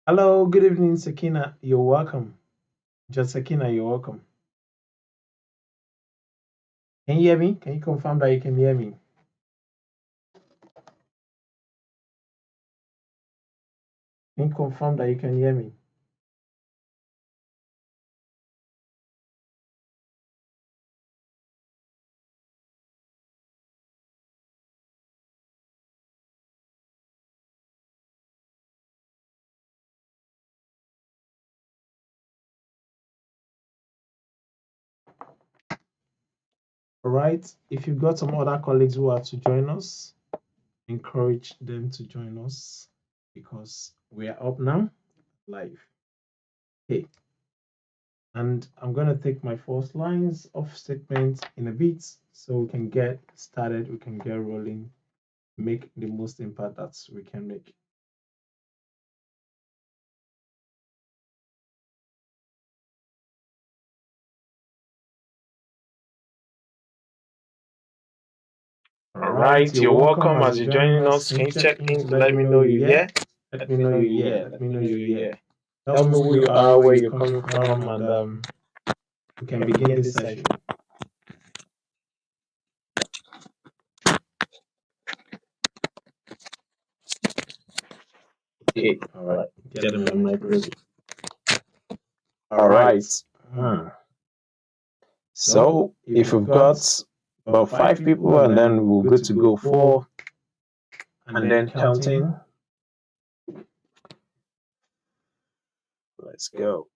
Hello, good evening, Sakina. You're welcome. Just Sakina, you're welcome. Can you hear me? Can you confirm that you can hear me? Can you confirm that you can hear me? All right. If you've got some other colleagues who are to join us, encourage them to join us because we are up now live. Okay. And I'm going to take my first lines of statement in a bit so we can get started, we can get rolling, make the most impact that we can make. All right, you're welcome as you're joining us. Can you check in to let me know you're here? Let me know you're here. Let me know you're here. Tell me who you are, where you're coming from, and we can begin this session. Okay, All right. get the mic ready. All right. So if we've got about 5 people, and then we're good to go 4, and then counting. Let's go.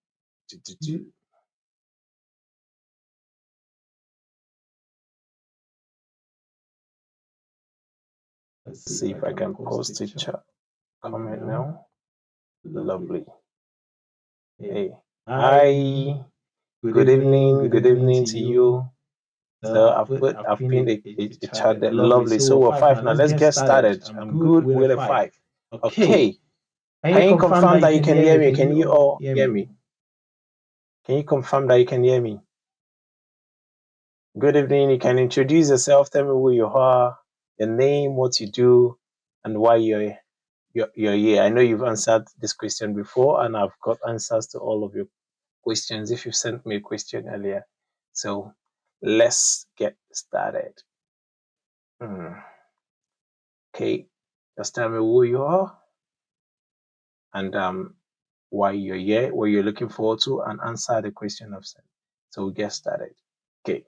Let's see if I can post a chat comment now. Lovely. Hey, hi. Good evening to you. So I've pinned a chat there. Lovely. So we're 5 now. Let's get started. I'm good with a 5. Okay. Can you confirm that you can hear me? Can you all hear me? Can you confirm that you can hear me? Good evening. You can introduce yourself. Tell me who you are, your name, what you do, and why you're here. I know you've answered this question before, and I've got answers to all of your questions if you sent me a question earlier. So let's get started. Okay, just tell me who you are and why you're here, what you're looking forward to, and answer the question I've sent. So we'll get started. Okay.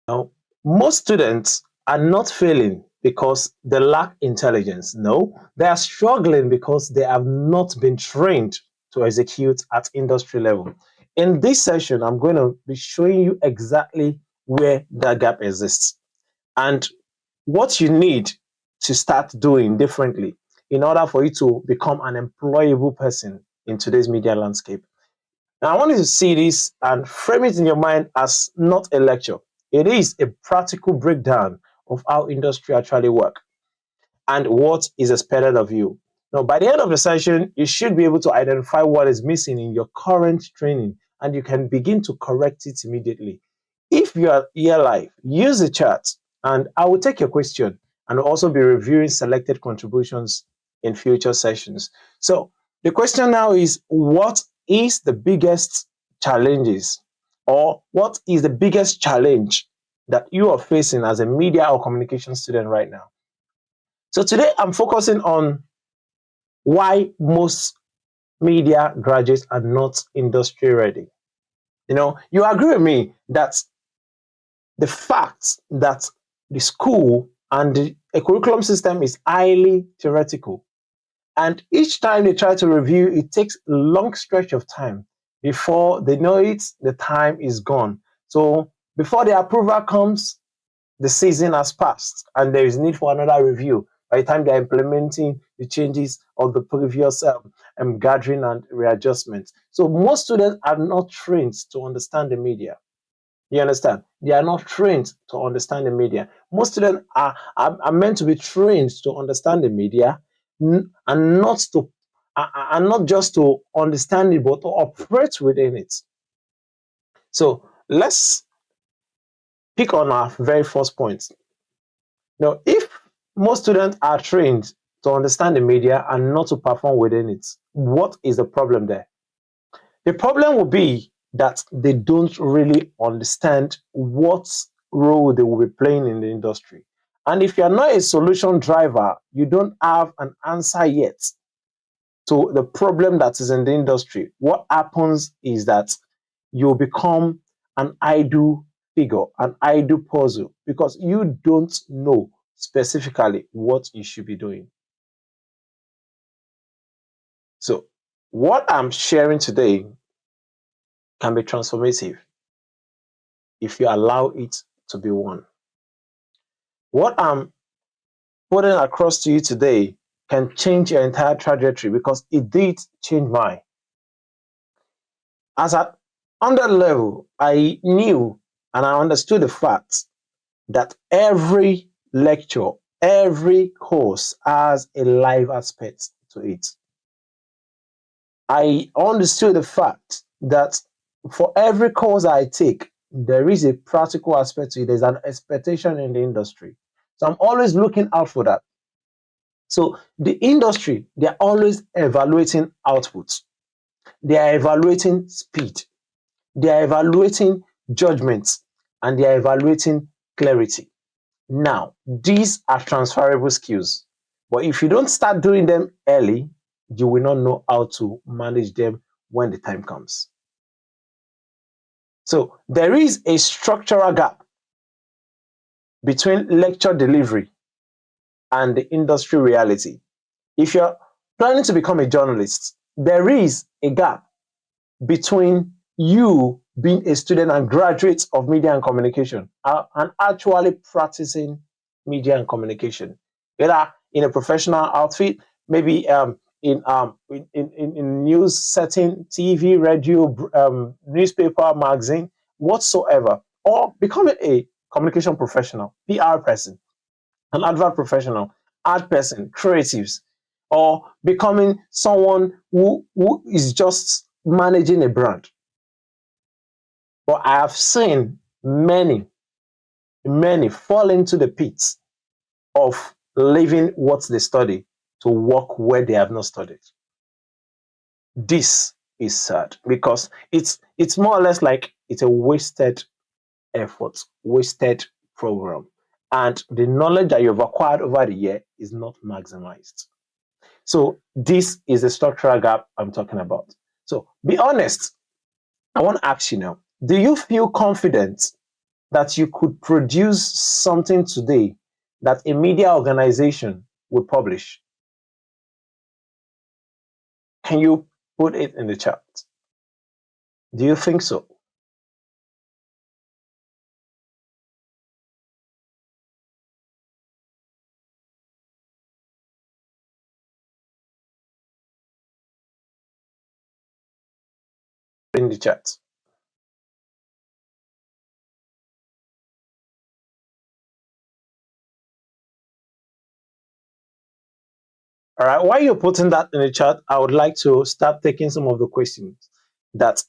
Now, most students are not failing because they lack intelligence. No, they are struggling because they have not been trained to execute at industry level. In this session, I'm going to be showing you exactly where that gap exists and what you need to start doing differently in order for you to become an employable person in today's media landscape. Now, I want you to see this and frame it in your mind as not a lecture. It is a practical breakdown of how industry actually work and what is expected of you. Now, by the end of the session, you should be able to identify what is missing in your current training and you can begin to correct it immediately. If you are here live, use the chat and I will take your question and also be reviewing selected contributions in future sessions. So the question now is, what is the biggest challenges or what is the biggest challenge that you are facing as a media or communication student right now? So today I'm focusing on why most media graduates are not industry ready. You agree with me that the fact that the school and the curriculum system is highly theoretical, and each time they try to review, it takes a long stretch of time. Before they know it, the time is gone. So before the approval comes, the season has passed and there is need for another review by the time they're implementing the changes of the previous gathering and readjustment. So most students are not trained to understand the media. You understand? They are not trained to understand the media. Most students are meant to be trained to understand the media and not just to understand it, but to operate within it. So let's pick on our very first point. Now, if most students are trained to understand the media and not to perform within it, what is the problem there? The problem will be that they don't really understand what role they will be playing in the industry. And if you're not a solution driver, you don't have an answer yet to the problem that is in the industry. What happens is that you become an idle figure, an idle puzzle, because you don't know specifically what you should be doing. So, what I'm sharing today can be transformative if you allow it to be one. What I'm putting across to you today can change your entire trajectory because it did change mine. As at on that level, I knew and I understood the fact that every lecture, every course has a live aspect to it. I understood the fact that for every course I take, there is a practical aspect to it. There's an expectation in the industry. So I'm always looking out for that. So the industry, they're always evaluating outputs. They are evaluating speed. They are evaluating judgments. And they are evaluating clarity. Now, these are transferable skills. But if you don't start doing them early, you will not know how to manage them when the time comes. So there is a structural gap between lecture delivery and the industry reality. If you're planning to become a journalist, there is a gap between you being a student and graduate of media and communication and actually practicing media and communication, either in a professional outfit, maybe in news setting, TV, radio, newspaper, magazine, whatsoever, or becoming a communication professional, PR person, an advert professional, art person, creatives, or becoming someone who is just managing a brand. But I have seen many fall into the pits of leaving what they study to work where they have not studied. This is sad because it's more or less like it's a wasted effort, wasted program, and the knowledge that you've acquired over the year is not maximized. So this is the structural gap I'm talking about. So be honest. I want to ask you now, do you feel confident that you could produce something today that a media organization will publish? Can you put it in the chat? Do you think so? In the chat. All right. While you're putting that in the chat, I would like to start taking some of the questions that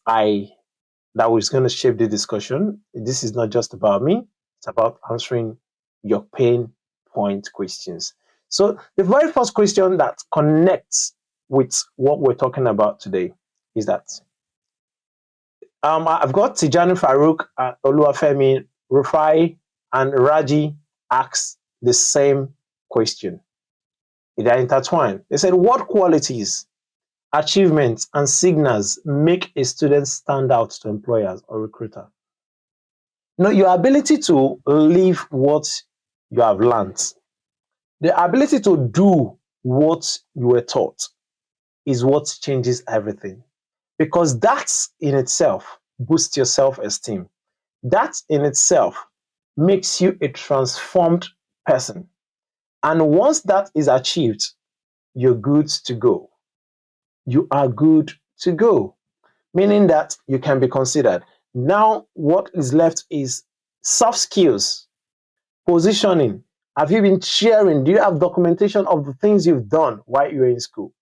was going to shape the discussion. This is not just about me; it's about answering your pain point questions. So the very first question that connects with what we're talking about today is that I've got Tijani Farouk, Oluwafemi, Rufai, and Raji asks the same question. They are intertwined. They said, what qualities, achievements, and signals make a student stand out to employers or recruiter? You know, your ability to live what you have learned, the ability to do what you were taught is what changes everything. Because that in itself boosts your self-esteem. That in itself makes you a transformed person. And once that is achieved, you're good to go. You are good to go, meaning that you can be considered. Now, what is left is soft skills, positioning. Have you been sharing? Do you have documentation of the things you've done while you were in school?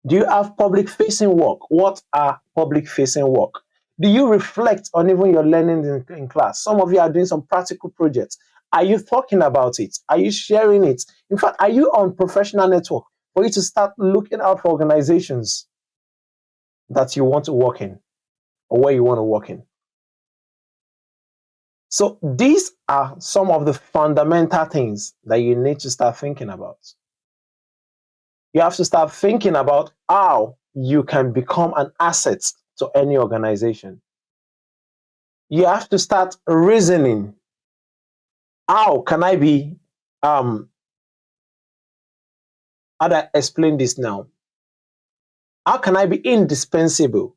Do you have public facing work? What are public facing work? Do you reflect on even your learning in class? Some of you are doing some practical projects. Are you talking about it? Are you sharing it? In fact, are you on professional network for you to start looking out for organizations that you want to work in or where you want to work in? So these are some of the fundamental things that you need to start thinking about. You have to start thinking about how you can become an asset to any organization. You have to start reasoning, how can I be, how do I explain this now? How can I be indispensable?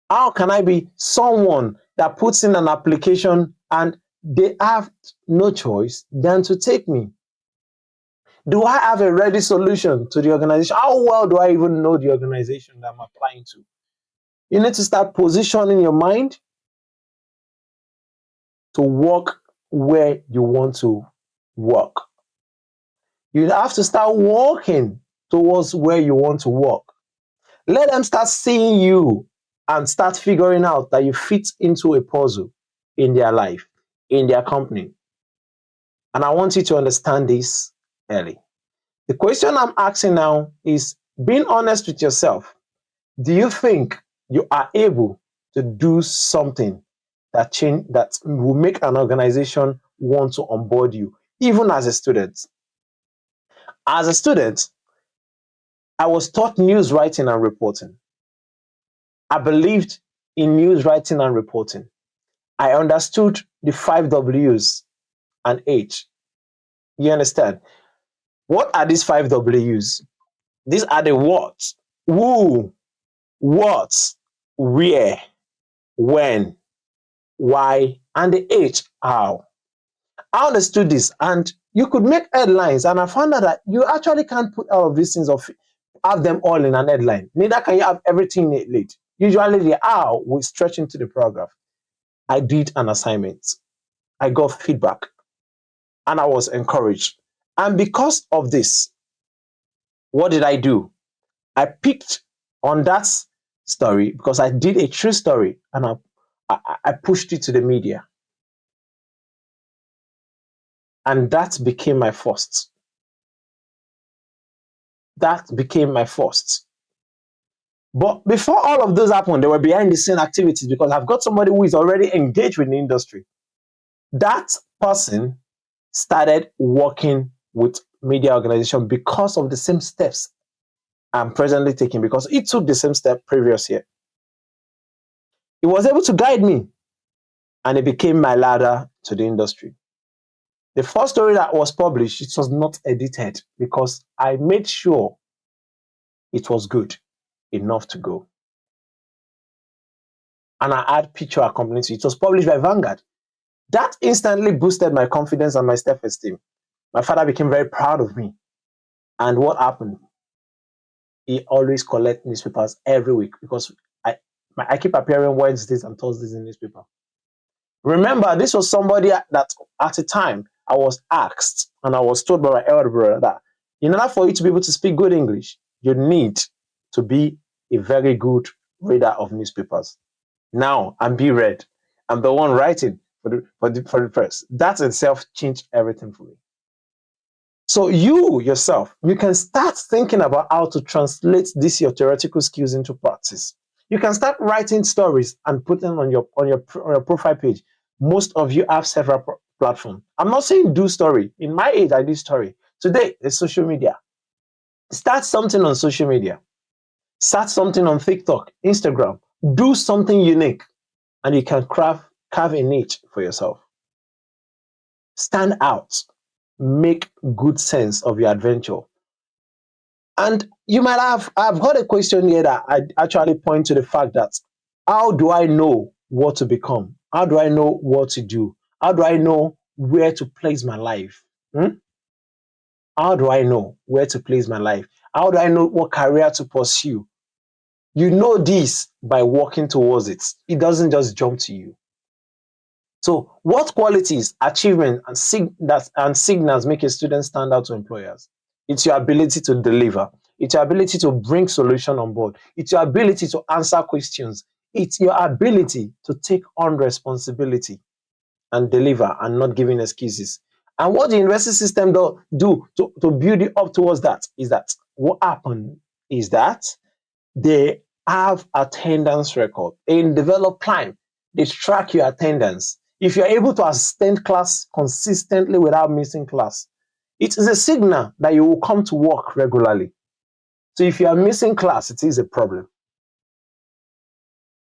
How can I be someone that puts in an application and they have no choice than to take me? Do I have a ready solution to the organization? How well do I even know the organization that I'm applying to? You need to start positioning your mind to work where you want to work. You have to start working towards where you want to work. Let them start seeing you and start figuring out that you fit into a puzzle in their life, in their company. And I want you to understand this early. The question I'm asking now is being honest with yourself. Do you think you are able to do something that will make an organization want to onboard you, even as a student? As a student, I was taught news writing and reporting. I believed in news writing and reporting. I understood the 5 W's and H. You understand? What are these 5 W's? These are the what, who, what, where, when, why, and the H, how. I understood this, and you could make headlines, and I found out that you actually can't put all of these things of have them all in an headline. Neither can you have everything in it. Usually the how will stretch into the paragraph. I did an assignment. I got feedback, and I was encouraged. And because of this, what did I do? I picked on that story because I did a true story, and I pushed it to the media. And that became my first. That became my first. But before all of those happened, there were behind the scene activities because I've got somebody who is already engaged with the industry. That person started working with media organization because of the same steps I'm presently taking, because he took the same step previous year. He was able to guide me, and it became my ladder to the industry. The first story that was published, it was not edited because I made sure it was good enough to go. And I had picture accompanying it. It was published by Vanguard. That instantly boosted my confidence and my self-esteem. My father became very proud of me. And what happened? He always collects newspapers every week because I keep appearing Wednesdays and Thursdays in newspaper. Remember, this was somebody that at the time I was asked and I was told by my elder brother that in order for you to be able to speak good English, you need to be a very good reader of newspapers. Now I'm be read. I'm the one writing for the press. That itself changed everything for me. So you yourself, you can start thinking about how to translate these your theoretical skills into practice. You can start writing stories and put them on your profile page. Most of you have several platforms. I'm not saying do story. In my age, I do story. Today, it's social media. Start something on social media. Start something on TikTok, Instagram. Do something unique, and you can carve a niche for yourself. Stand out. Make good sense of your adventure. And you might have, I've got a question here that I actually point to the fact that how do I know what to become? How do I know what to do? How do I know where to place my life? How do I know where to place my life? How do I know what career to pursue? You know this by working towards it. It doesn't just jump to you. So what qualities, achievements, and signals make a student stand out to employers? It's your ability to deliver. It's your ability to bring solution on board. It's your ability to answer questions. It's your ability to take on responsibility. and deliver and not giving excuses. And what the university system do to build it up towards that is that what happened is that they have attendance record. In developed time, they track your attendance. If you're able to attend class consistently without missing class, it is a signal that you will come to work regularly. So if you are missing class, it is a problem.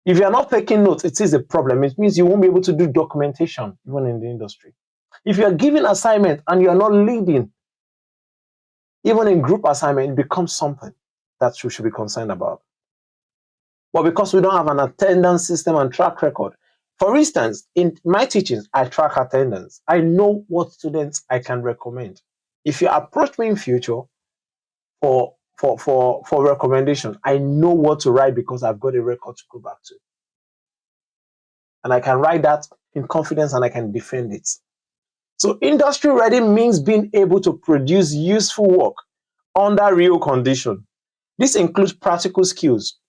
If you are not taking notes, it is a problem. It means you won't be able to do documentation even in the industry. If you are giving assignment and you are not leading, even in group assignment, it becomes something that you should be concerned about. But because we don't have an attendance system and track record, for instance, in my teachings, I track attendance. I know what students I can recommend. If you approach me in future for recommendation, I know what to write because I've got a record to go back to. And I can write that in confidence and I can defend it. So industry ready means being able to produce useful work under real condition. This includes practical skills.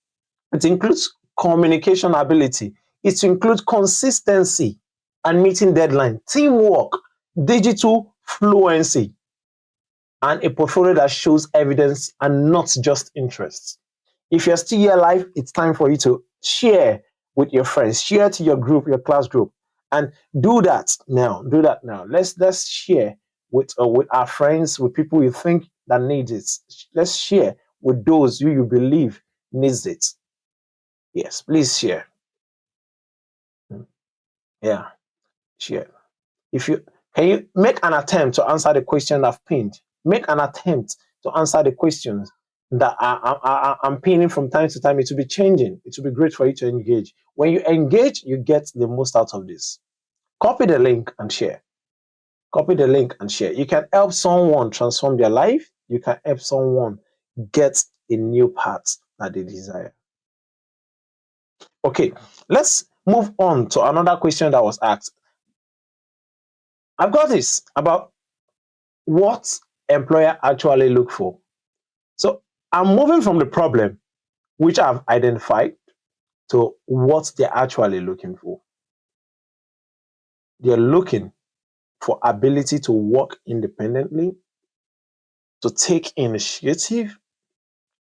It includes communication ability. It includes consistency and meeting deadline, teamwork, digital fluency, and a portfolio that shows evidence and not just interests. If you're still here live, it's time for you to share with your friends, share to your group, your class group, and do that now. Do that now. Let's share with our friends, with people you think that needs it. Let's share with those who you believe needs it. Yes, please share. Yeah, share. If you can you make an attempt to answer the question I've pinned. Make an attempt to answer the questions that I'm pinning from time to time. It will be changing. It will be great for you to engage. When you engage, you get the most out of this. Copy the link and share. Copy the link and share. You can help someone transform their life. You can help someone get a new path that they desire. Okay, let's move on to another question that was asked. I've got this about what employer actually look for. So I'm moving from the problem, which I've identified, to what they're actually looking for. They're looking for ability to work independently, to take initiative,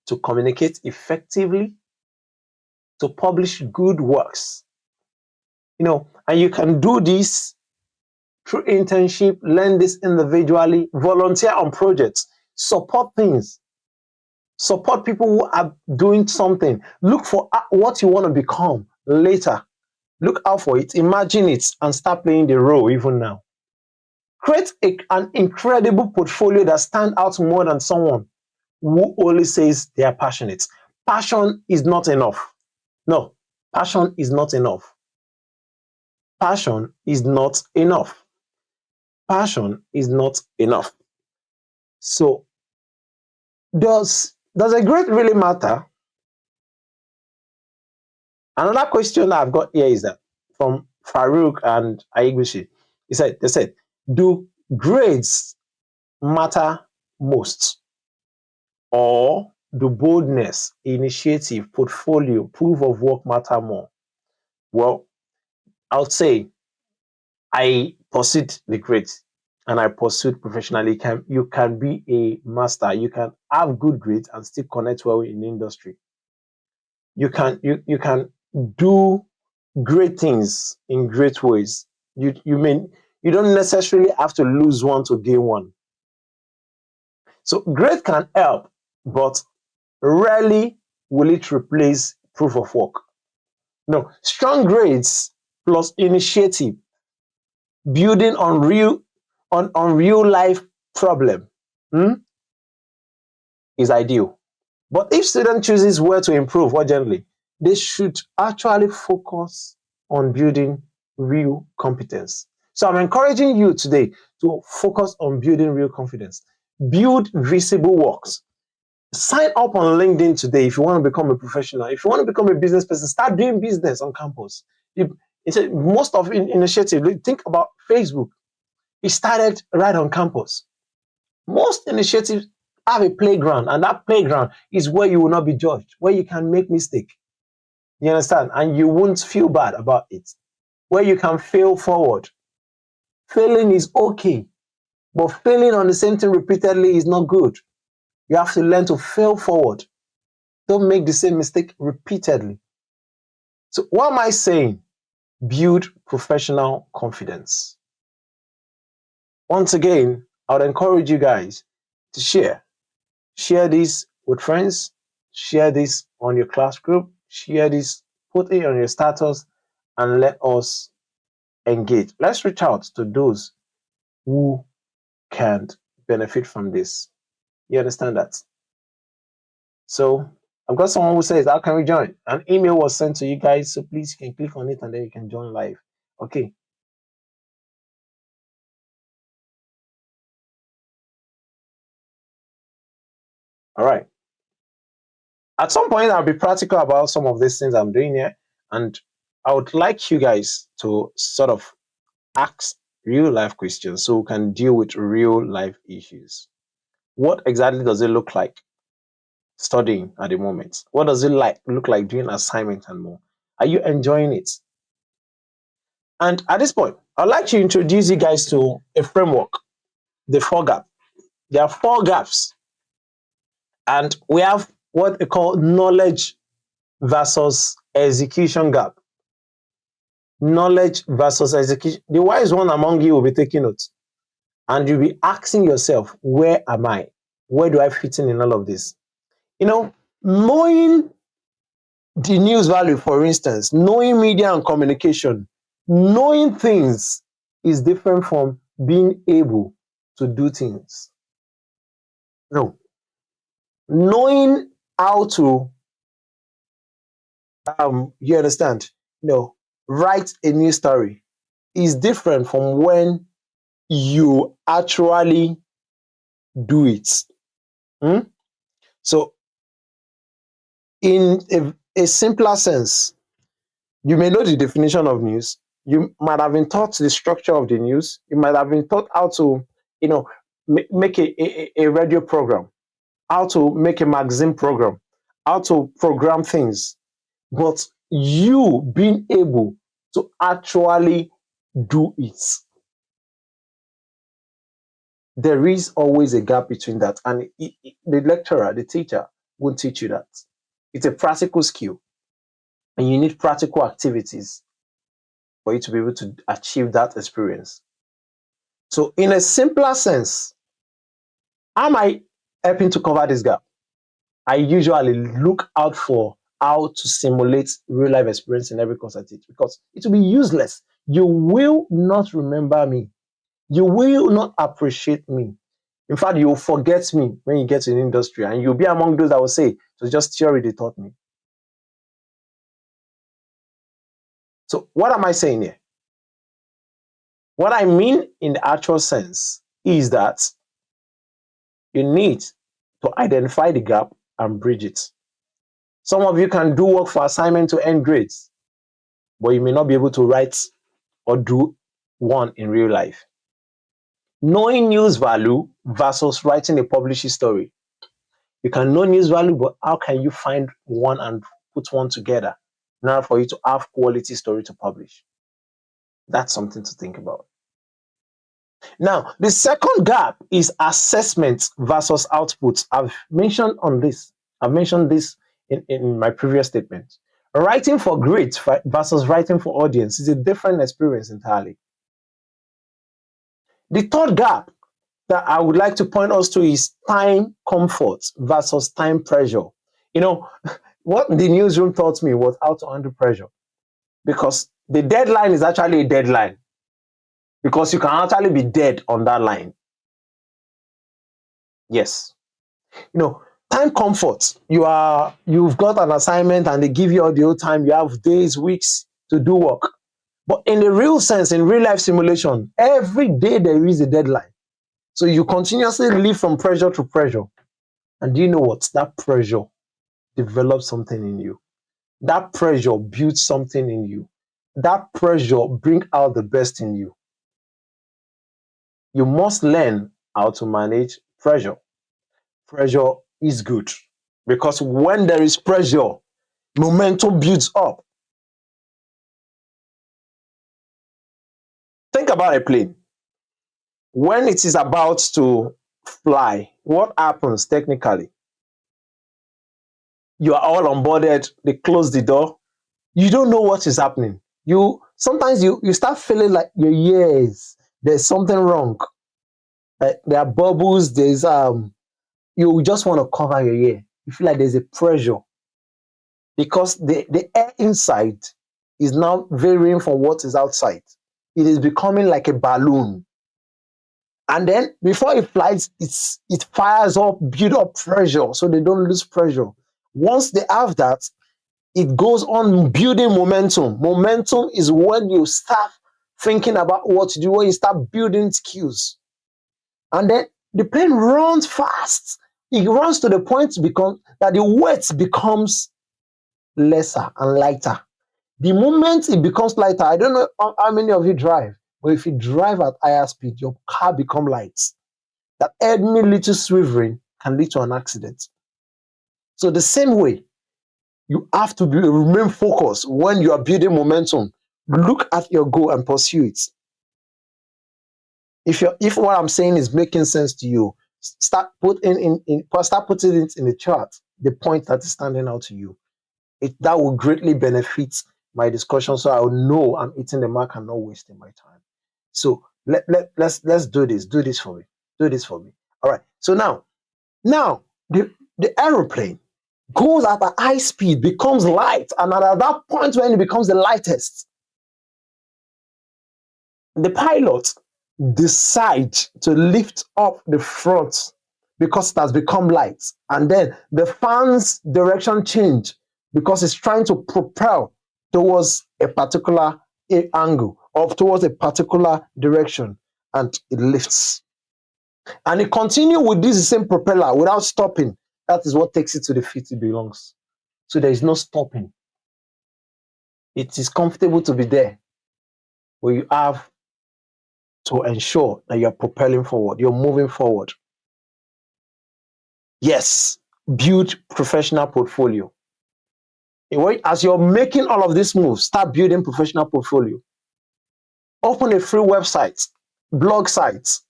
to communicate effectively, to publish good works. And you can do this through internship, learn this individually, volunteer on projects, support things, support people who are doing something. Look for what you want to become later. Look out for it, imagine it, and start playing the role even now. Create an incredible portfolio that stands out more than someone who only says they are passionate. Passion is not enough. No, passion is not enough. Passion is not enough. Passion is not enough. So, does a grade really matter? Another question I've got here is that from Farouk and Aigushi. They said, do grades matter most? Or do boldness, initiative, portfolio, proof of work matter more? Well, I would say I pursued the grades and I pursued professionally. You can be a master. You can have good grades and still connect well in the industry. You can do great things in great ways. You don't necessarily have to lose one to gain one. So grade can help, but rarely will it replace proof of work. No, strong grades plus initiative, building on real life problem is ideal. But if student chooses where to improve urgently, they should actually focus on building real competence. So I'm encouraging you today to focus on building real confidence. Build visible works. Sign up on LinkedIn today if you want to become a professional. If you want to become a business person, start doing business on campus. Most of initiative, think about Facebook. It started right on campus. Most initiatives have a playground, and that playground is where you will not be judged, where you can make mistake. You understand? And you won't feel bad about it. Where you can fail forward. Failing is okay, but failing on the same thing repeatedly is not good. You have to learn to fail forward. Don't make the same mistake repeatedly. So what am I saying? Build professional confidence. Once again, I would encourage you guys to share. Share this with friends. Share this on your class group. Share this, put it on your status, and let us engage. Let's reach out to those who can benefit from this. You understand that? So I've got someone who says, how can we join? An email was sent to you guys, so please you can click on it and then you can join live. Okay. All right. At some point, I'll be practical about some of these things I'm doing here, and I would like you guys to sort of ask real life questions so we can deal with real life issues. What exactly does it look like studying at the moment? What does it look like doing assignments and more? Are you enjoying it? And at this point, I'd like to introduce you guys to a framework, the 4 gap. There are 4 gaps, and we have what we call knowledge versus execution gap. Knowledge versus execution. The wise one among you will be taking notes, and you'll be asking yourself, where am I? Where do I fit in all of this? You know, knowing the news value, for instance, knowing media and communication, knowing things is different from being able to do things. No. Knowing how to, you understand, write a news story is different from when you actually do it. So, in a simpler sense, you may know the definition of news. You might have been taught the structure of the news. You might have been taught how to, make a radio program, how to make a magazine program, how to program things. But you being able to actually do it, there is always a gap between that. And the lecturer, the teacher, won't teach you that. It's a practical skill, and you need practical activities for you to be able to achieve that experience. So, in a simpler sense, how am I helping to cover this gap? I usually look out for how to simulate real life experience in every course I teach, because it will be useless. You will not remember me. You will not appreciate me. In fact, you will forget me when you get to the industry, and you'll be among those that will say, it was just theory they taught me. So what am I saying here? What I mean in the actual sense is that you need to identify the gap and bridge it. Some of you can do work for assignment to earn grades, but you may not be able to write or do one in real life. Knowing news value versus writing a published story. You can know news value, but how can you find one and put one together in order for you to have quality story to publish? That's something to think about. Now, the second gap is assessment versus output. I've mentioned this in my previous statement. Writing for grades versus writing for audience is a different experience entirely. The third gap that I would like to point us to is time comfort versus time pressure. What the newsroom taught me was how to handle pressure, because the deadline is actually a deadline, because you can actually be dead on that line. Yes. Time comfort. You've got an assignment and they give you all the whole time. You have days, weeks to do work. But in the real sense, in real life simulation, every day there is a deadline. So you continuously live from pressure to pressure. And do you know what? That pressure develops something in you. That pressure builds something in you. That pressure brings out the best in you. You must learn how to manage pressure. Pressure is good, because when there is pressure, momentum builds up. Think about a plane. When it is about to fly, what happens technically? You are all onboarded, they close the door, you don't know what is happening. You sometimes you start feeling like your ears, there's something wrong. There are bubbles, there's you just want to cover your ear. You feel like there's a pressure because the air inside is now varying from what is outside. It is becoming like a balloon. And then before it flies, it fires up, build up pressure so they don't lose pressure. Once they have that, it goes on building momentum. Momentum is when you start thinking about what to do, when you start building skills. And then the plane runs fast. It runs to the point that the weight becomes lesser and lighter. The moment it becomes lighter, I don't know how many of you drive, but if you drive at higher speed, your car becomes light. That any little swerving can lead to an accident. So the same way, you have to remain focused when you are building momentum. Look at your goal and pursue it. If what I'm saying is making sense to you, start putting it in the chart, the point that is standing out to you. That will greatly benefit my discussion, so I will know I'm hitting the mark and not wasting my time. So let's do this. Do this for me. Do this for me. All right. So now the aeroplane goes at a high speed, becomes light, and at that point when it becomes the lightest, the pilot decides to lift up the front because it has become light, and then the fan's direction change because it's trying to propel towards a particular angle or towards a particular direction, and it lifts. And it continues with this same propeller without stopping. That is what takes it to the feet it belongs. So there is no stopping. It is comfortable to be there, but you have to ensure that you're propelling forward, you're moving forward. Yes, build professional portfolio. As you're making all of these moves, start building professional portfolio. Open a free website, blog sites.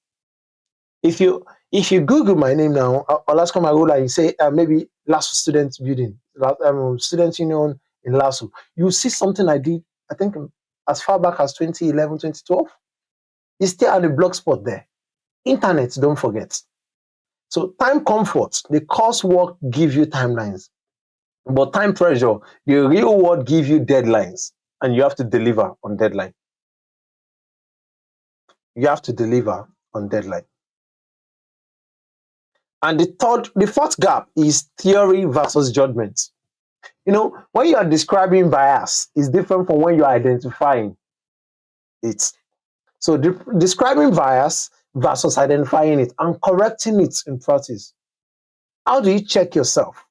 If you Google my name now, Olasko Magola, and you say maybe LASU student building, student union in LASU, you see something I did, I think as far back as 2011, 2012. It's still on the blog spot there. Internet, don't forget. So time comfort, the coursework give you timelines, but time pressure, the real world give you deadlines, and you have to deliver on deadline. You have to deliver on deadline. And the fourth gap is theory versus judgment. When you are describing bias, it's different from when you are identifying it. So describing bias versus identifying it and correcting it in practice. How do you check yourself?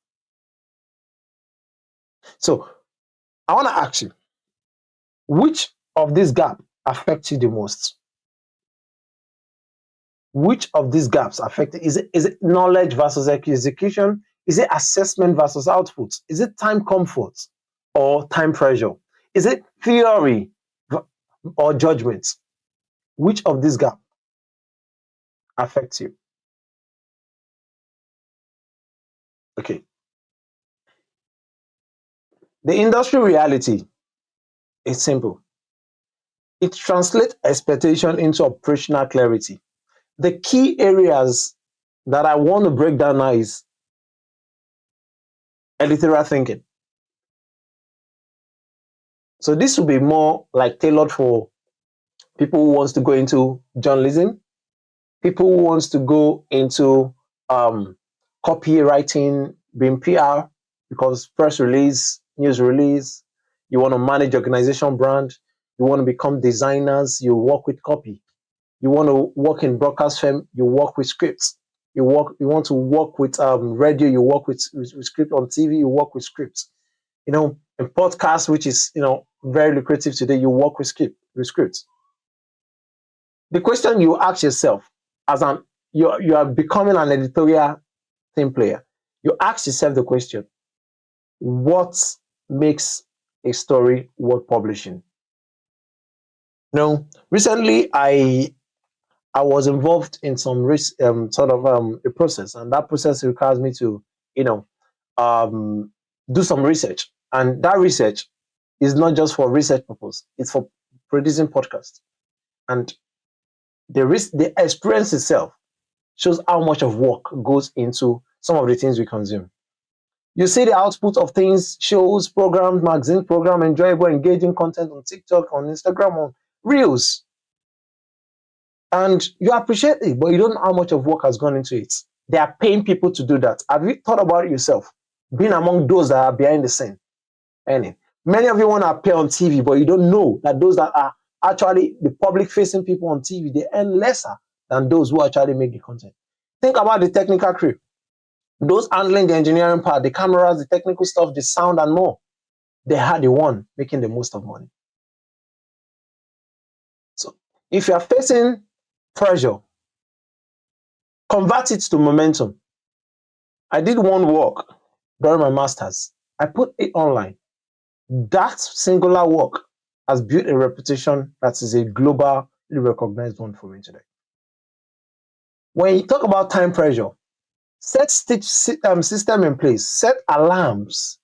So I want to ask you, which of these gaps affect you the most? Which of these gaps affect it? Is it knowledge versus execution? Is it assessment versus output? Is it time comfort or time pressure? Is it theory or judgment? Which of these gaps affects you? Okay. The industry reality is simple. It translates expectation into operational clarity. The key areas that I want to break down now is editorial thinking. So this will be more like tailored for people who wants to go into journalism, people who wants to go into copywriting, being PR, because press release, news release, you want to manage organization brand, you want to become designers, you work with copy. You want to work in broadcast firm, you work with scripts. You want to work with radio, you work with script on TV, you work with scripts. In podcast, which is very lucrative today, you work with scripts. The question you ask yourself as you are becoming an editorial team player, you ask yourself the question, what makes a story worth publishing? Recently I was involved in some sort of a process, and that process requires me to, you know, um, do some research, and that research is not just for research purpose; it's for producing podcasts, and the experience itself shows how much of work goes into some of the things we consume. You see the output of things, shows, programs, magazine program, enjoyable, engaging content on TikTok, on Instagram, on Reels, and you appreciate it, but you don't know how much of work has gone into it. They are paying people to do that. Have you thought about it yourself? Being among those that are behind the scene, earning. Many of you want to appear on TV, but you don't know that those that are actually the public-facing people on TV, they earn lesser than those who actually make the content. Think about the technical crew, those handling the engineering part, the cameras, the technical stuff, the sound, and more. They are the one making the most of money. So if you are facing pressure, convert it to momentum. I did one work during my master's. I put it online. That singular work has built a reputation that is a globally recognized one for me today. When you talk about time pressure, set system in place, set alarms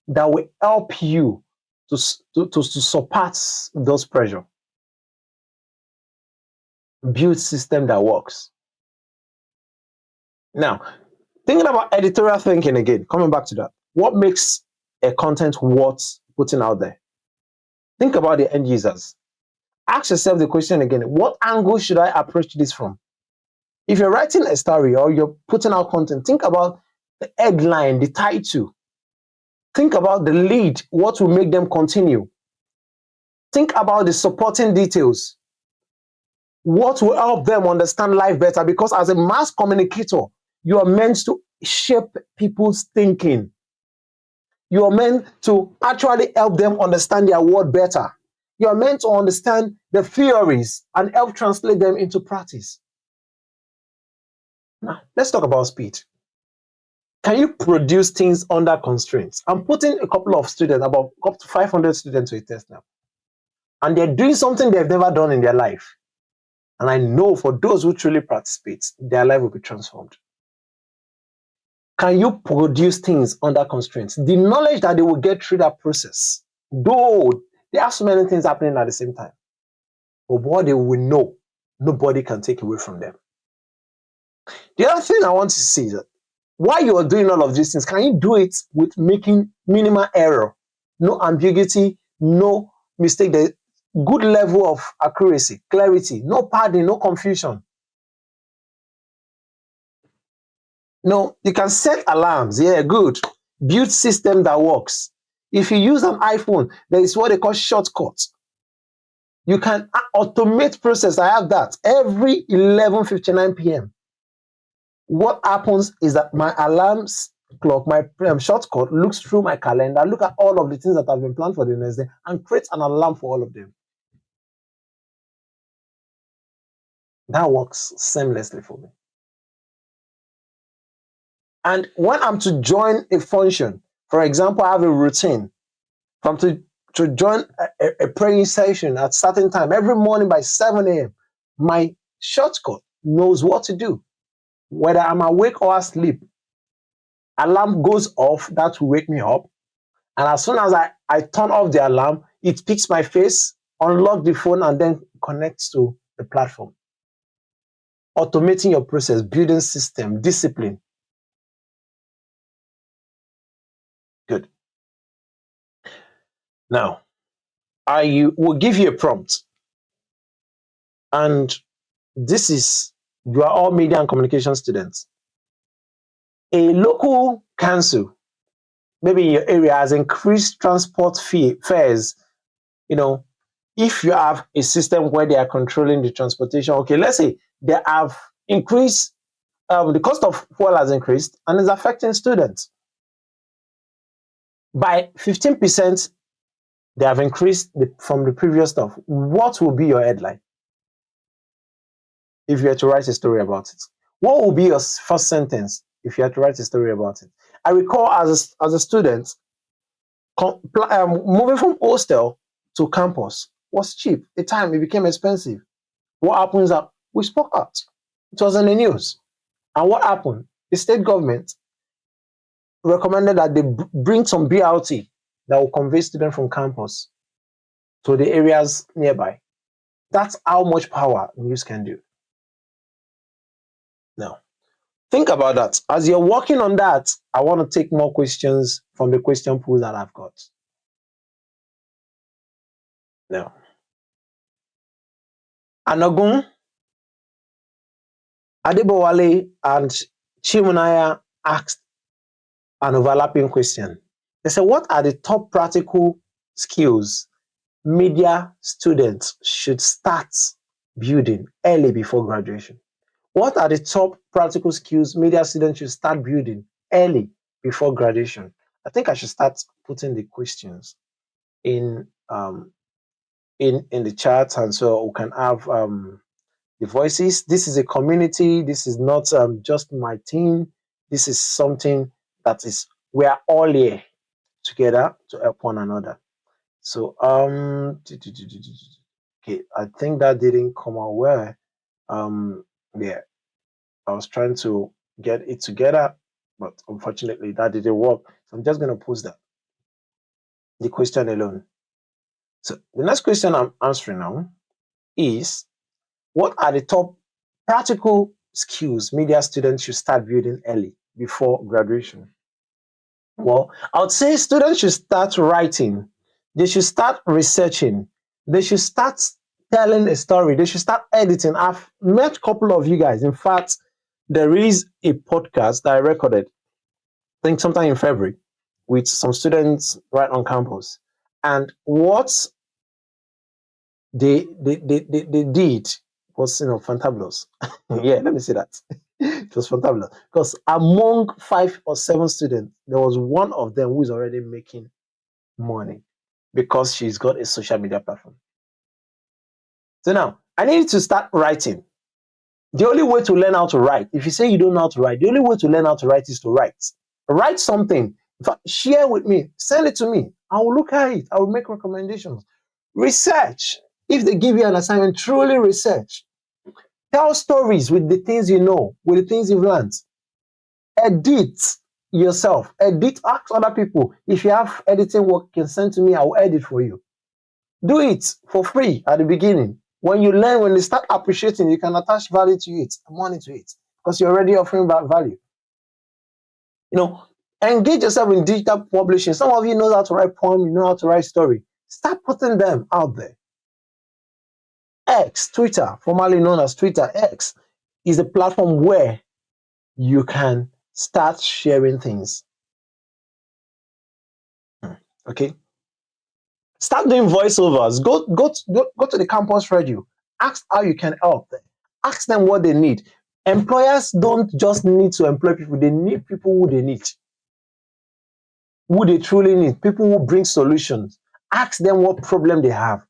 that will help you to surpass those pressure. Build system that works. Now, thinking about editorial thinking again, coming back to that, what makes a content worth putting out there? Think about the end users. Ask yourself the question again, what angle should I approach this from? If you're writing a story or you're putting out content, think about the headline, the title. Think about the lead, what will make them continue. Think about the supporting details. What will help them understand life better? Because as a mass communicator, you are meant to shape people's thinking. You are meant to actually help them understand their world better. You are meant to understand the theories and help translate them into practice. Now, let's talk about speed. Can you produce things under constraints? I'm putting a couple of students, about up to 500 students to a test now. And they're doing something they've never done in their life. And I know for those who truly participate, their life will be transformed. Can you produce things under constraints? The knowledge that they will get through that process, though there are so many things happening at the same time, but what they will know, nobody can take away from them. The other thing I want to see is that while you are doing all of these things, can you do it with making minimal error, no ambiguity, no mistake, the good level of accuracy, clarity, no padding, no confusion. No, you can set alarms. Yeah, good. Build system that works. If you use an iPhone, there is what they call shortcuts. You can automate process. I have that every 11:59 p.m. What happens is that my alarms clock, my shortcut looks through my calendar, look at all of the things that have been planned for the next day, and creates an alarm for all of them. That works seamlessly for me. And when I'm to join a function, for example, I have a routine. If I'm to join a praying session at certain time every morning by 7 a.m., my shortcut knows what to do. Whether I'm awake or asleep, alarm goes off, that will wake me up. And as soon as I turn off the alarm, it picks my face, unlock the phone, and then connects to the platform. Automating your process, building system, discipline. Good. Now, I will give you a prompt. And this is, you are all media and communication students. A local council, maybe in your area, has increased transport fares. If you have a system where they are controlling the transportation, okay, let's say they have increased, the cost of fuel has increased and is affecting students. By 15%, they have increased from the previous stuff. What will be your headline if you had to write a story about it? What will be your first sentence if you had to write a story about it? I recall as a student, moving from hostel to campus was cheap. At the time, it became expensive. What happens that we spoke out. It was in the news. And what happened? The state government recommended that they bring some BRT that will convey students from campus to the areas nearby. That's how much power news can do. Now, think about that. As you're working on that, I want to take more questions from the question pool that I've got. Now, Anagun, Adebowale, and Chimunaya asked an overlapping question. They said, what are the top practical skills media students should start building early before graduation? What are the top practical skills media students should start building early before graduation? I think I should start putting the questions in in the chat, and so we can have the voices. This is a community. This is not just my team. This is something that is, we are all here together to help one another. So okay, I think that didn't come out well. Yeah, I was trying to get it together, but unfortunately that didn't work. So I'm just gonna post that, the question alone. So the next question I'm answering now is, what are the top practical skills media students should start building early before graduation? Well, I would say students should start writing. They should start researching. They should start telling a story. They should start editing. I've met a couple of you guys. In fact, there is a podcast that I recorded, I think sometime in February, with some students right on campus. And what they did was, fantabulous. Yeah, let me say that. It was fantabulous. Because among 5 or 7 students, there was one of them who is already making money because she's got a social media platform. So now, I need to start writing. The only way to learn how to write, if you say you don't know how to write, the only way to learn how to write is to write. Write something. In fact, share with me. Send it to me. I will look at it. I will make recommendations. Research. If they give you an assignment, truly research. Tell stories with the things you know, with the things you've learned. Edit yourself. Edit, ask other people. If you have editing work, you can send to me, I will edit for you. Do it for free at the beginning. When you learn, when they start appreciating, you can attach value to it, money to it, because you're already offering that value. Engage yourself in digital publishing. Some of you know how to write poem, you know how to write story. Start putting them out there. X, Twitter, formerly known as Twitter, X, is a platform where you can start sharing things. Okay? Start doing voiceovers. Go to the campus radio. Ask how you can help them. Ask them what they need. Employers don't just need to employ people. They need people who they need. Who they truly need. People who bring solutions. Ask them what problem they have.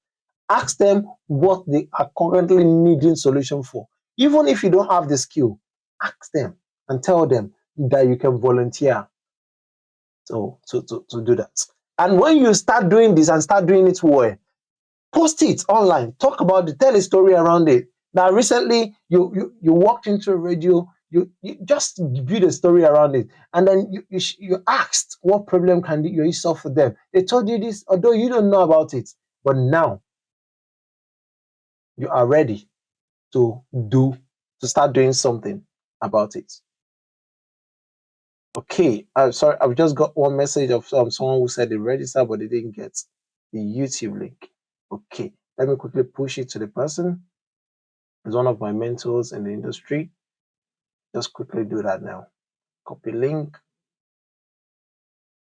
Ask them what they are currently needing solution for. Even if you don't have the skill, ask them and tell them that you can volunteer to do that. And when you start doing this and start doing it well, post it online, talk about it, tell a story around it. Now, recently you walked into a radio, you just build a story around it, and then you asked what problem can you solve for them. They told you this, although you don't know about it, but now you are ready to start doing something about it. Okay, I'm sorry, I've just got one message of someone who said they registered but they didn't get the YouTube link. Okay, let me quickly push it to the person. He's one of my mentors in the industry. Just quickly do that now. Copy link.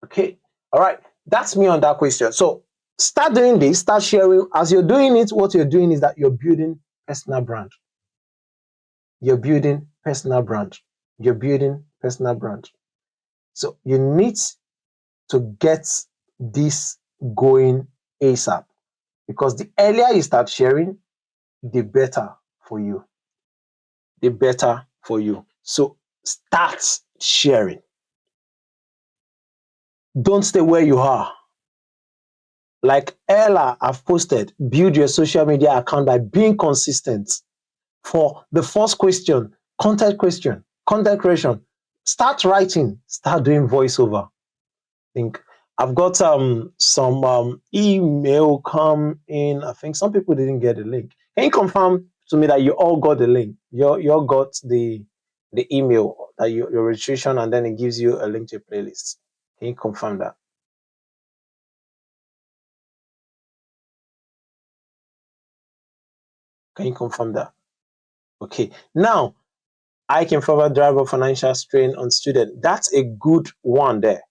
Okay, all right, that's me on that question. So start doing this, start sharing. As you're doing it, what you're doing is that you're building personal brand. You're building personal brand. You're building personal brand. So you need to get this going ASAP, because the earlier you start sharing, the better for you. The better for you. So start sharing. Don't stay where you are. Like Ella have posted, build your social media account by being consistent. For the first question, content creation, start writing, start doing voiceover. Think I've got some email come in. I think some people didn't get the link. Can you confirm to me that you all got the link? You all got the email that your registration, and then it gives you a link to a playlist. Can you confirm that? Can you confirm that? Okay. Now I can further drive a financial strain on student. That's a good one there.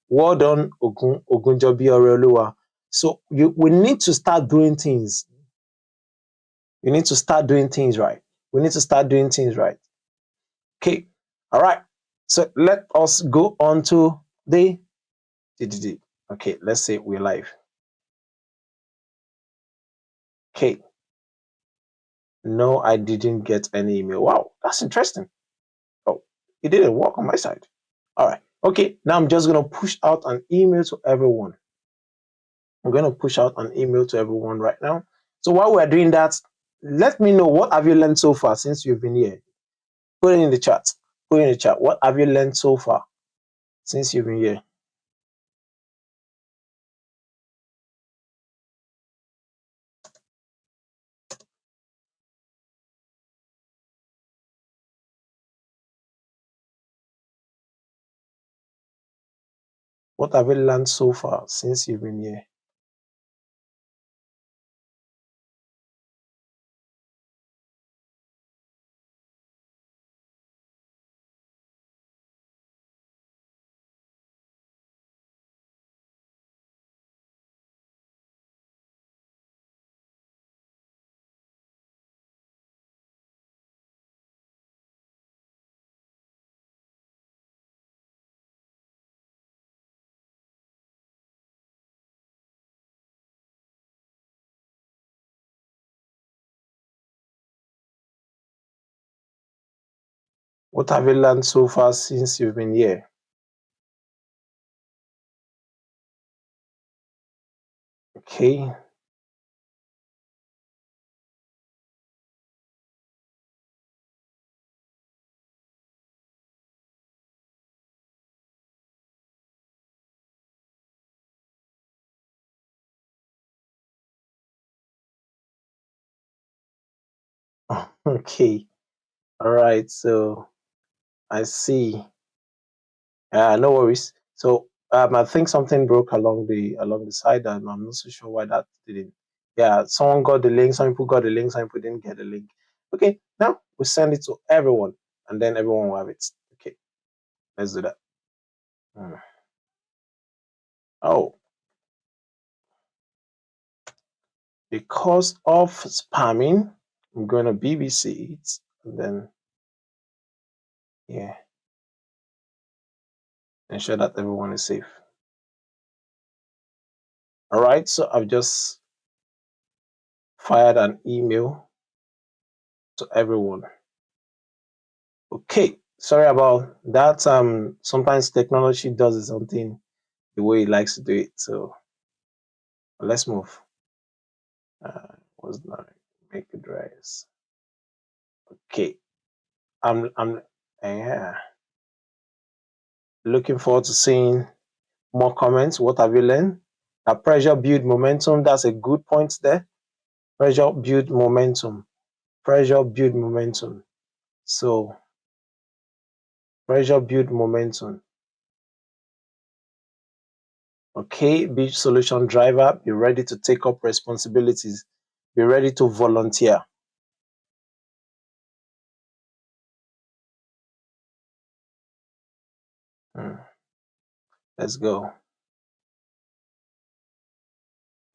Well done, Ogunjobi Oreoluwa. So we need to start doing things. You need to start doing things right. We need to start doing things right. Okay. All right. So let us go on to the DDD. Okay. Let's say we're live. Okay. No, I didn't get any email. Wow, that's interesting. Oh, it didn't work on my side. All right. Okay. Now I'm just going to push out an email to everyone. I'm going to push out an email to everyone right now. So while we're doing that, let me know, what have you learned so far since you've been here? Put it in the chat. Put it in the chat. What have you learned so far since you've been here? What have you learned so far since you've been here? What have you learned so far since you've been here? Okay. Okay. All right. So I see. No worries. So I think something broke along the side, and I'm not so sure why that didn't. Yeah, someone got the link. Some people got the link. Some people didn't get the link. Okay. Now we send it to everyone, and then everyone will have it. Okay. Let's do that. Hmm. Oh, because of spamming, I'm going to BBC it, and then yeah, ensure that everyone is safe. All right. So I've just fired an email to everyone. Okay, sorry about that. Sometimes technology does something the way it likes to do it. So let's move. What's that? Make it rise. Okay, I'm yeah, looking forward to seeing more comments. What have you learned? Pressure build momentum. That's a good point there. Pressure build momentum. Pressure build momentum. So pressure build momentum. Okay, be solution driver. Be ready to take up responsibilities. Be ready to volunteer. Let's go.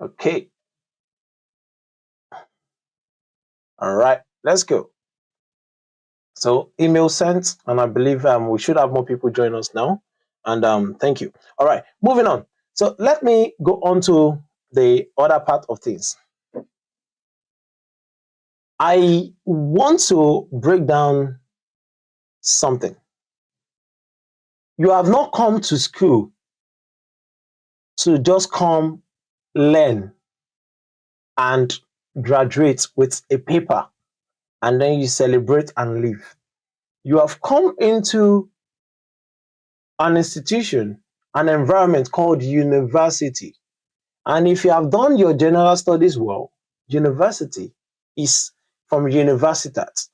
Okay. All right. Let's go. So email sent, and I believe we should have more people join us now. And thank you. All right. Moving on. So let me go on to the other part of things. I want to break down something. You have not come to school to just come learn, and graduate with a paper, and then you celebrate and leave. You have come into an institution, an environment called university. And if you have done your general studies well, university is from universitat,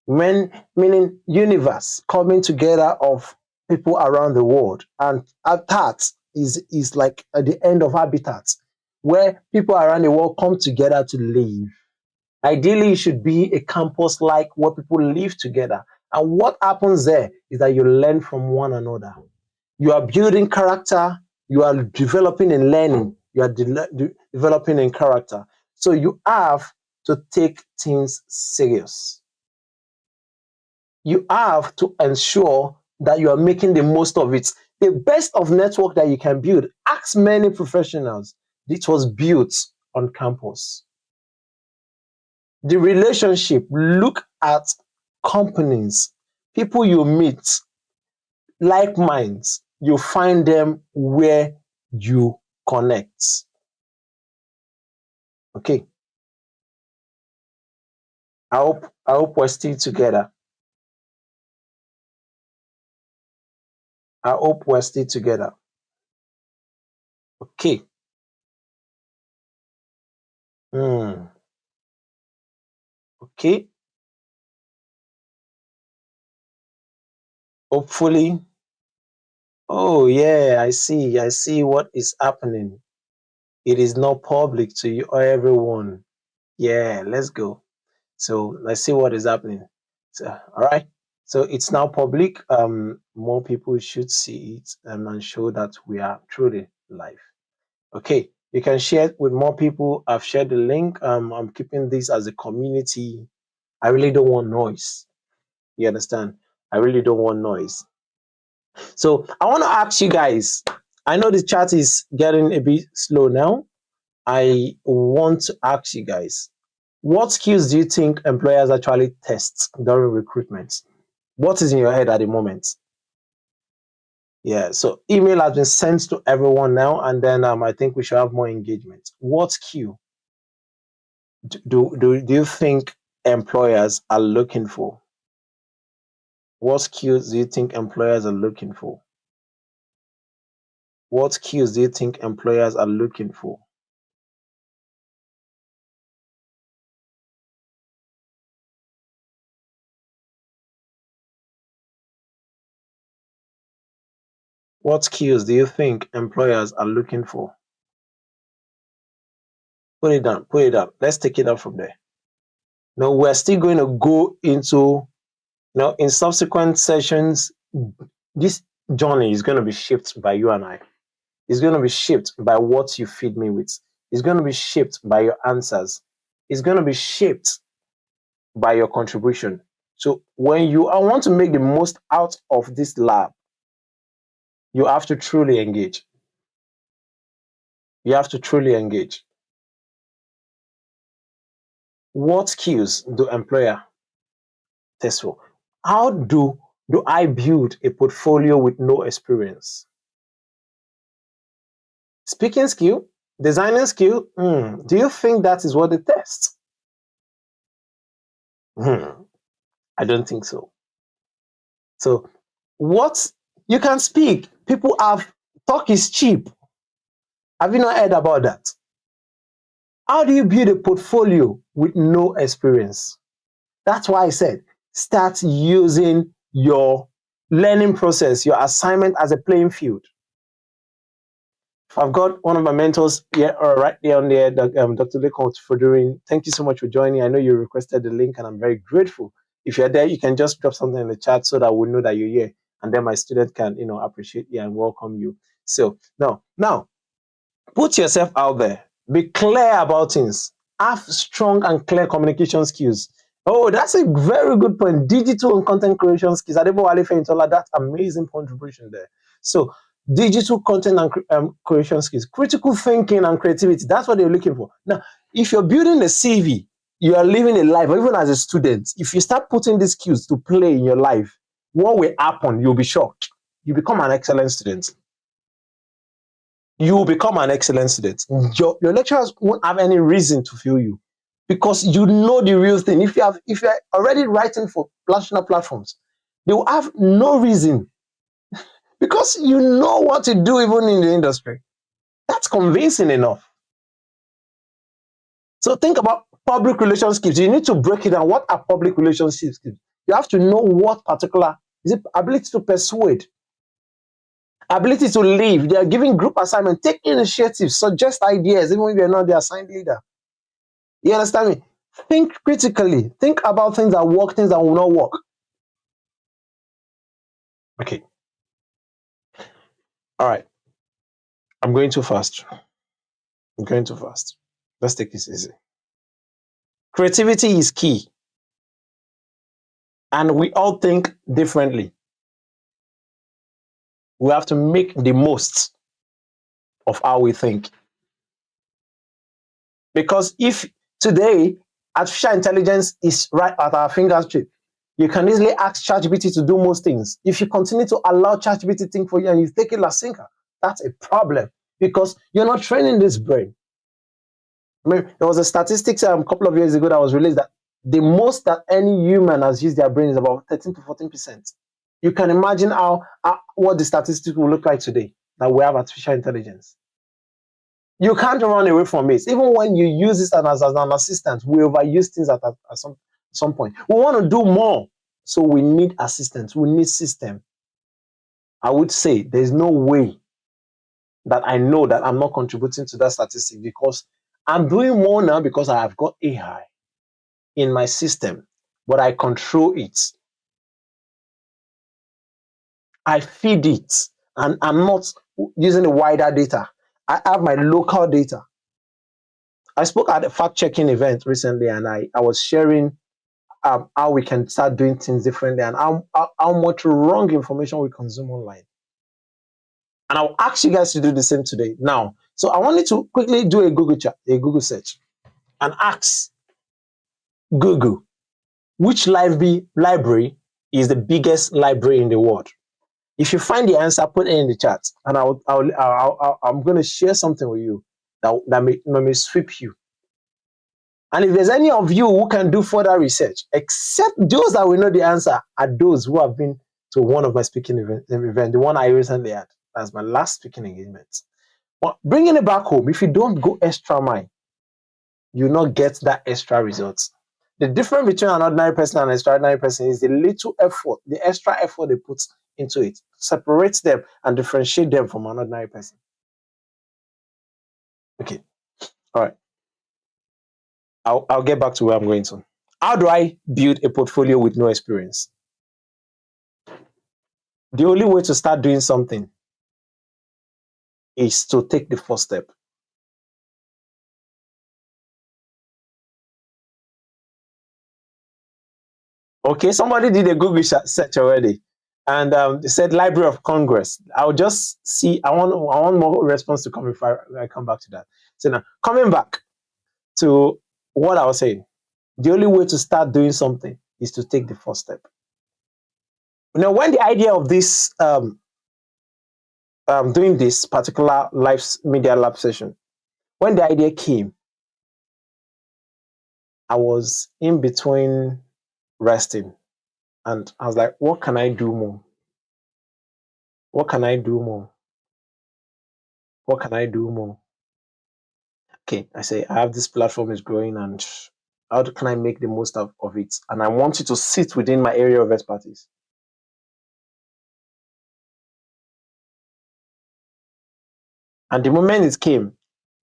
meaning universe coming together of people around the world. And habitat is like at the end of habitat, where people around the world come together to live. Ideally, it should be a campus like where people live together. And what happens there is that you learn from one another. You are building character, you are developing in learning, you are developing in character. So you have to take things serious. You have to ensure that you are making the most of it. The best of network that you can build. Ask many professionals. It was built on campus. The relationship, look at companies, people you meet, like minds, you find them where you connect. Okay. I hope we're still together. I hope we're still together. Okay. Hmm. Okay. Hopefully. Oh yeah, I see what is happening. It is not public to you or everyone. Yeah, let's go. So let's see what is happening. So, all right. So it's now public. More people should see it, and show that we are truly live. Okay, you can share it with more people. I've shared the link. I'm keeping this as a community. I really don't want noise. You understand? I really don't want noise. So I want to ask you guys. I know the chat is getting a bit slow now. I want to ask you guys, what skills do you think employers actually test during recruitment? What is in your head at the moment? Yeah, so email has been sent to everyone now, and then I think we should have more engagement. What skill do you think employers are looking for? What skills do you think employers are looking for? What skills do you think employers are looking for? What skills do you think employers are looking for? Put it down, put it down. Let's take it up from there. Now we're still going to go into, in subsequent sessions, this journey is going to be shaped by you and I. It's going to be shaped by what you feed me with. It's going to be shaped by your answers. It's going to be shaped by your contribution. So when you want to make the most out of this lab, you have to truly engage. You have to truly engage. What skills do employer test for? How do I build a portfolio with no experience? Speaking skill, designing skill, do you think that is what they test? I don't think so. So, what you can speak, people have talk is cheap. Have you not heard about that? How do you build a portfolio with no experience? That's why I said start using your learning process, your assignment as a playing field. I've got one of my mentors here, right there on there, Dr. Lekon Fodourin. Thank you so much for joining. I know you requested the link, and I'm very grateful. If you're there, you can just drop something in the chat so that we know that you're here, and then my student can, appreciate you and welcome you. So now, put yourself out there. Be clear about things. Have strong and clear communication skills. Oh, that's a very good point. Digital and content creation skills. Adebowale Feintola, that's amazing contribution there. So digital content and creation skills, critical thinking and creativity. That's what they're looking for. Now, if you're building a CV, you are living a life, or even as a student, if you start putting these skills to play in your life, what will happen? You'll be shocked. You become an excellent student. you will become an excellent student. Your lecturers won't have any reason to fail you because you know the real thing. If you're already writing for national platforms, they will have no reason because you know what to do even in the industry. That's convincing enough. So think about public relations skills. You need to break it down. What are public relations skills? You have to know what particular is it ability to persuade, ability to lead. They are giving group assignment, take initiatives, suggest ideas, even if you're not the assigned leader. You understand me? Think critically. Think about things that work, things that will not work. Okay. All right. I'm going too fast. I'm going too fast. Let's take this easy. Creativity is key. And we all think differently. We have to make the most of how we think. Because if today artificial intelligence is right at our fingertip, you can easily ask ChatGPT to do most things. If you continue to allow ChatGPT to think for you and you take it as sinker, that's a problem because you're not training this brain. I mean, there was a statistics a couple of years ago that was released that the most that any human has used their brain is about 13 to 14%. You can imagine what the statistics will look like today that we have artificial intelligence. You can't run away from it. Even when you use it as an assistant, we overuse things at some point. We want to do more, so we need assistance. We need system. I would say there's no way that I know that I'm not contributing to that statistic because I'm doing more now because I have got AI in my system, but I control it. I feed it, and I'm not using the wider data. I have my local data. I spoke at a fact-checking event recently, and I was sharing how we can start doing things differently and how much wrong information we consume online. And I'll ask you guys to do the same today. Now, so I wanted to quickly do a Google search, and ask Google which library is the biggest library in the world. If you find the answer, put it in the chat, and I'm going to share something with you that may sweep you. And if there's any of you who can do further research, except those that will know the answer are those who have been to one of my speaking event, the one I recently had. That's my last speaking engagement. But bringing it back home, if you don't go extra mile, you not get that extra results. The difference between an ordinary person and an extraordinary person is the little effort, the extra effort they put into it, separates them and differentiate them from an ordinary person. Okay, all right. I'll get back to where I'm going to. How do I build a portfolio with no experience? The only way to start doing something is to take the first step. Okay, somebody did a Google search already, and they said Library of Congress. I'll just see. I want more response to come before I come back to that. So now, coming back to what I was saying, the only way to start doing something is to take the first step. Now, when the idea of this doing this particular live media lab session, when the idea came, I was in between resting, and I was like, what can I do more? What can I do more? What can I do more? Okay, I say, I have this platform is growing, and how can I make the most of it? And I want it to sit within my area of expertise. And the moment it came,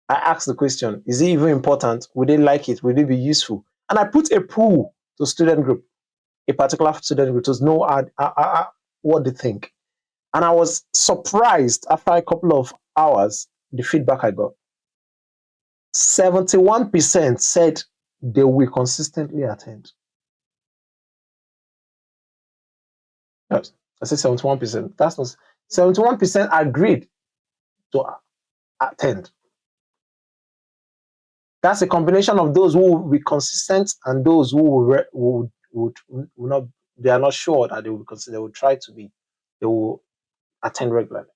I asked the question, is it even important? Would they like it? Would it be useful? And I put a pool to student group, a particular student group, to know what they think. And I was surprised after a couple of hours, the feedback I got. 71% said they will consistently attend. Yes, I said 71%. That's not 71% agreed to attend. That's a combination of those who will be consistent and those who would not. They are not sure that they will consider. They will try to be. They will attend regularly.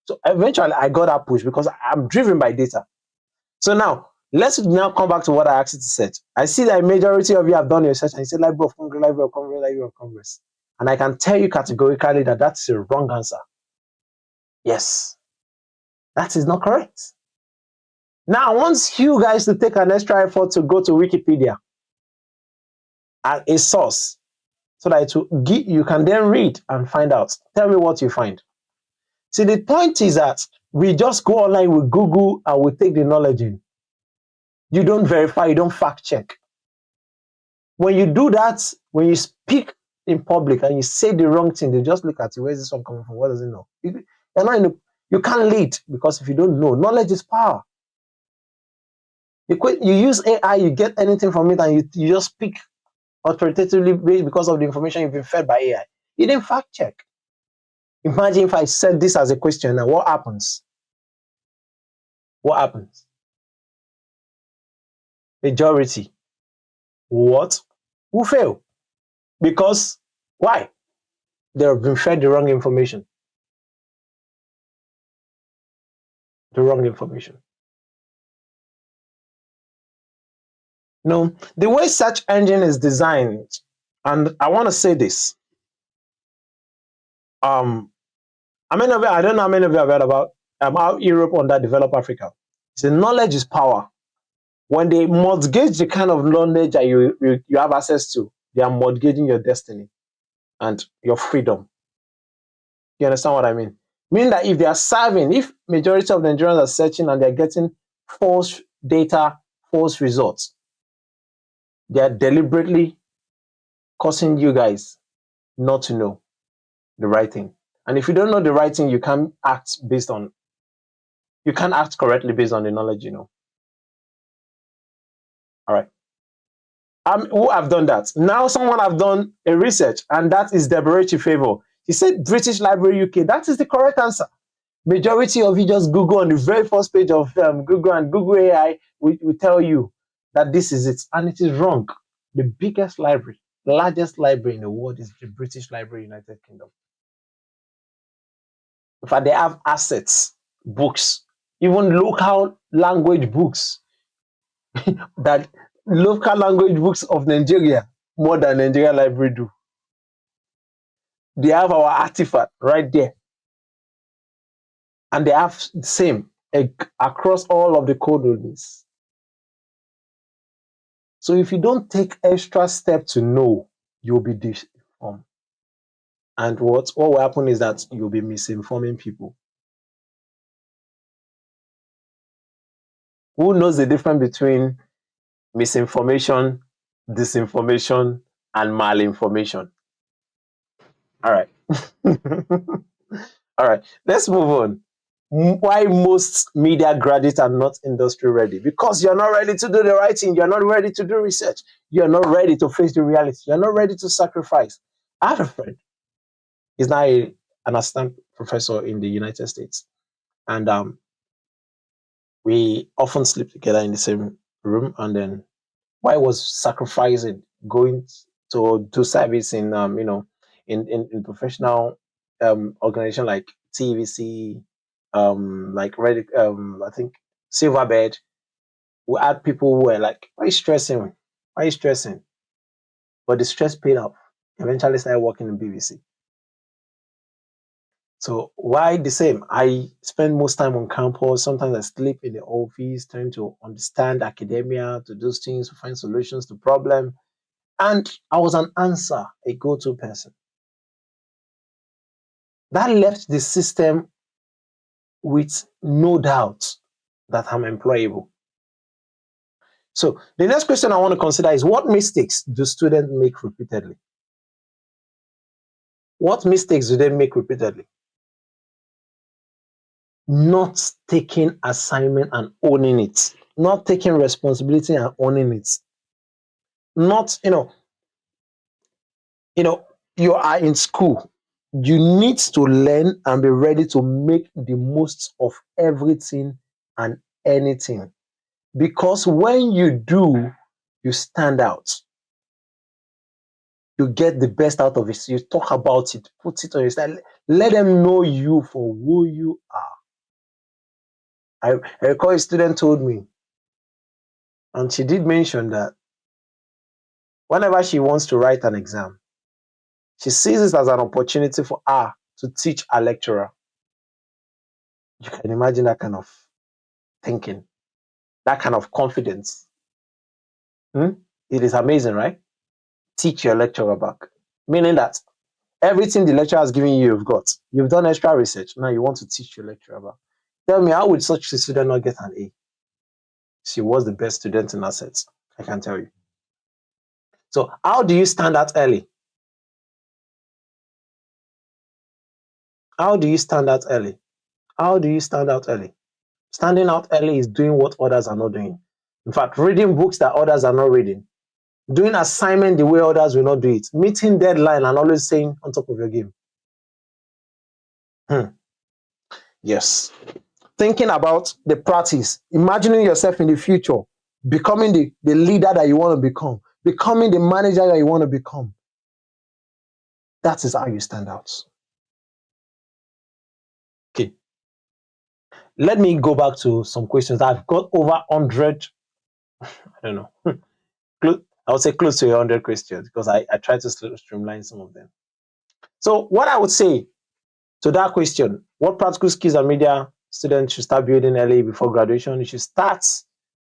So eventually I got that push because I'm driven by data. So now let's now come back to what I asked you to set. I see that a majority of you have done your research and you say Library of Congress, Library of Congress, Library of Congress. And I can tell you categorically that that's a wrong answer. Yes, that is not correct. Now, I want you guys to take an extra effort to go to Wikipedia as a source so that you can then read and find out. Tell me what you find. See, the point is that we just go online, we Google, and we take the knowledge in. You don't verify, you don't fact check. When you do that, when you speak in public and you say the wrong thing, they just look at you. Where is this one coming from? What does it know? You can't lead because if you don't know, knowledge is power. You use AI, you get anything from it, and you just speak authoritatively because of the information you've been fed by AI. You didn't fact check. Imagine if I said this as a question, now what happens? What happens? Majority. What? Will fail. Because why? They have been fed the wrong information. The wrong information. No, the way search engine is designed, and I want to say this. I don't know how many of you have heard about how Europe underdeveloped Africa. So knowledge is power. When they mortgage the kind of knowledge that you have access to, they are mortgaging your destiny and your freedom. You understand what I mean? Meaning that if majority of Nigerians are searching and they're getting false data, false results, they are deliberately causing you guys not to know the right thing. And if you don't know the right thing, you can't act correctly based on the knowledge you know. All right. Who have done that? Now someone have done a research, and that is Deborah Favor. He said British Library UK. That is the correct answer. Majority of you just Google on the very first page of Google, and Google AI will tell you that this is it, and it is wrong. The biggest library, largest library in the world is the British Library, United Kingdom. In fact, they have assets, books, even local language books that local language books of Nigeria more than Nigeria Library do. They have our artifact right there. And they have the same across all of the code holdings. So if you don't take extra step to know, you'll be disinformed. And what will happen is that you'll be misinforming people. Who knows the difference between misinformation, disinformation, and malinformation? All right. All right, let's move on. Why most media graduates are not industry ready? Because you're not ready to do the right thing. You're not ready to do research. You're not ready to face the reality. You're not ready to sacrifice. I have a friend. He's now an assistant professor in the United States. And we often sleep together in the same room. And then why was sacrificing going to do service in in professional organization like TVC, like Reddit, I think Silverbed. We had people who were like, why are you stressing? Why are you stressing? But the stress paid off. Eventually started working in BBC. So why the same? I spend most time on campus. Sometimes I sleep in the office, trying to understand academia, to do things, to find solutions to problem. And I was an answer, a go-to person. That left the system with no doubt that I'm employable. So the next question I want to consider is, what mistakes do students make repeatedly? What mistakes do they make repeatedly? Not taking assignment and owning it. Not taking responsibility and owning it. Not, you are in school. You need to learn and be ready to make the most of everything and anything. Because when you do, you stand out. You get the best out of it. You talk about it, put it on your side. Let them know you for who you are. I recall a student told me, and she did mention that whenever she wants to write an exam, she sees it as an opportunity for her to teach a lecturer. You can imagine that kind of thinking, that kind of confidence. Hmm? It is amazing, right? Teach your lecturer back. Meaning that everything the lecturer has given you, you've got. You've done extra research. Now you want to teach your lecturer back. Tell me, how would such a student not get an A? She was the best student in her set. I can tell you. So, how do you stand out early? How do you stand out early? How do you stand out early? Standing out early is doing what others are not doing. In fact, reading books that others are not reading. Doing assignment the way others will not do it. Meeting deadline and always staying on top of your game. Yes. Thinking about the practice, imagining yourself in the future, becoming the leader that you want to become, becoming the manager that you want to become. That is how you stand out. Okay. Let me go back to some questions. I've got over 100, I don't know, I would say close to 100 questions because I try to streamline some of them. So what I would say to that question, what practical skills and media students should start building early before graduation? You should start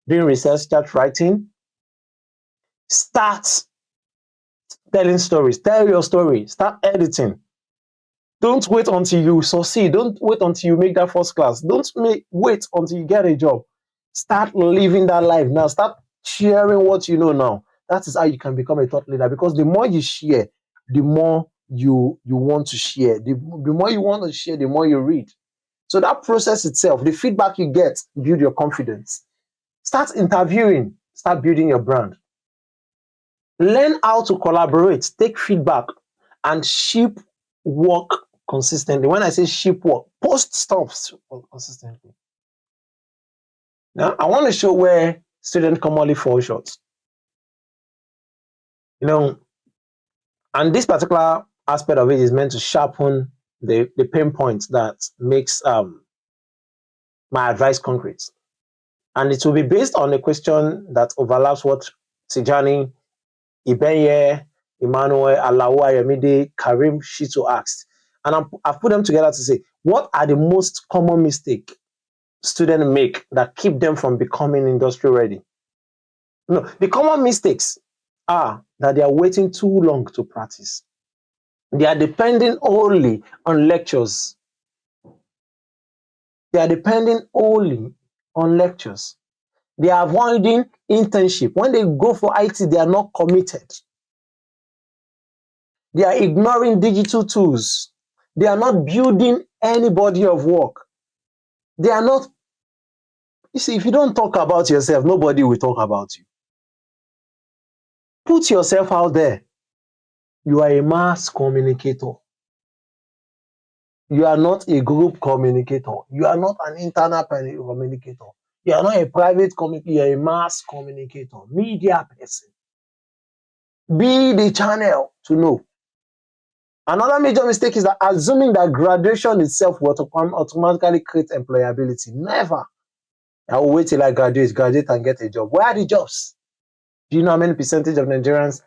doing research, start writing, start telling stories, tell your story, start editing. Don't wait until you succeed. Don't wait until you make that first class. Don't wait until you get a job. Start living that life now. Start sharing what you know now. That is how you can become a thought leader, because the more you share, the more you want to share. The more you want to share, the more you read. So that process itself, the feedback you get, build your confidence. Start interviewing, start building your brand. Learn how to collaborate, take feedback, and ship work consistently. When I say ship work, post stuff consistently. Now, I want to show where students commonly fall short. You know, and this particular aspect of it is meant to sharpen the pain points that makes my advice concrete. And it will be based on a question that overlaps what Tijani, Ibenye, Emmanuel, Alawa, Ayomide, Karim Shitu asked. And I've put them together to say, what are the most common mistakes students make that keep them from becoming industry ready? No, the common mistakes are that they are waiting too long to practice. They are depending only on lectures. They are depending only on lectures. They are avoiding internship. When they go for IT, they are not committed. They are ignoring digital tools. They are not building any body of work. They are not. You see, if you don't talk about yourself, nobody will talk about you. Put yourself out there. You are a mass communicator. You are not a group communicator. You are not an internal communicator. You are not a private communicator. You are a mass communicator, media person. Be the channel to know. Another major mistake is that assuming that graduation itself will automatically create employability. Never. I will wait till I graduate and get a job. Where are the jobs? Do you know how many percentage of Nigerians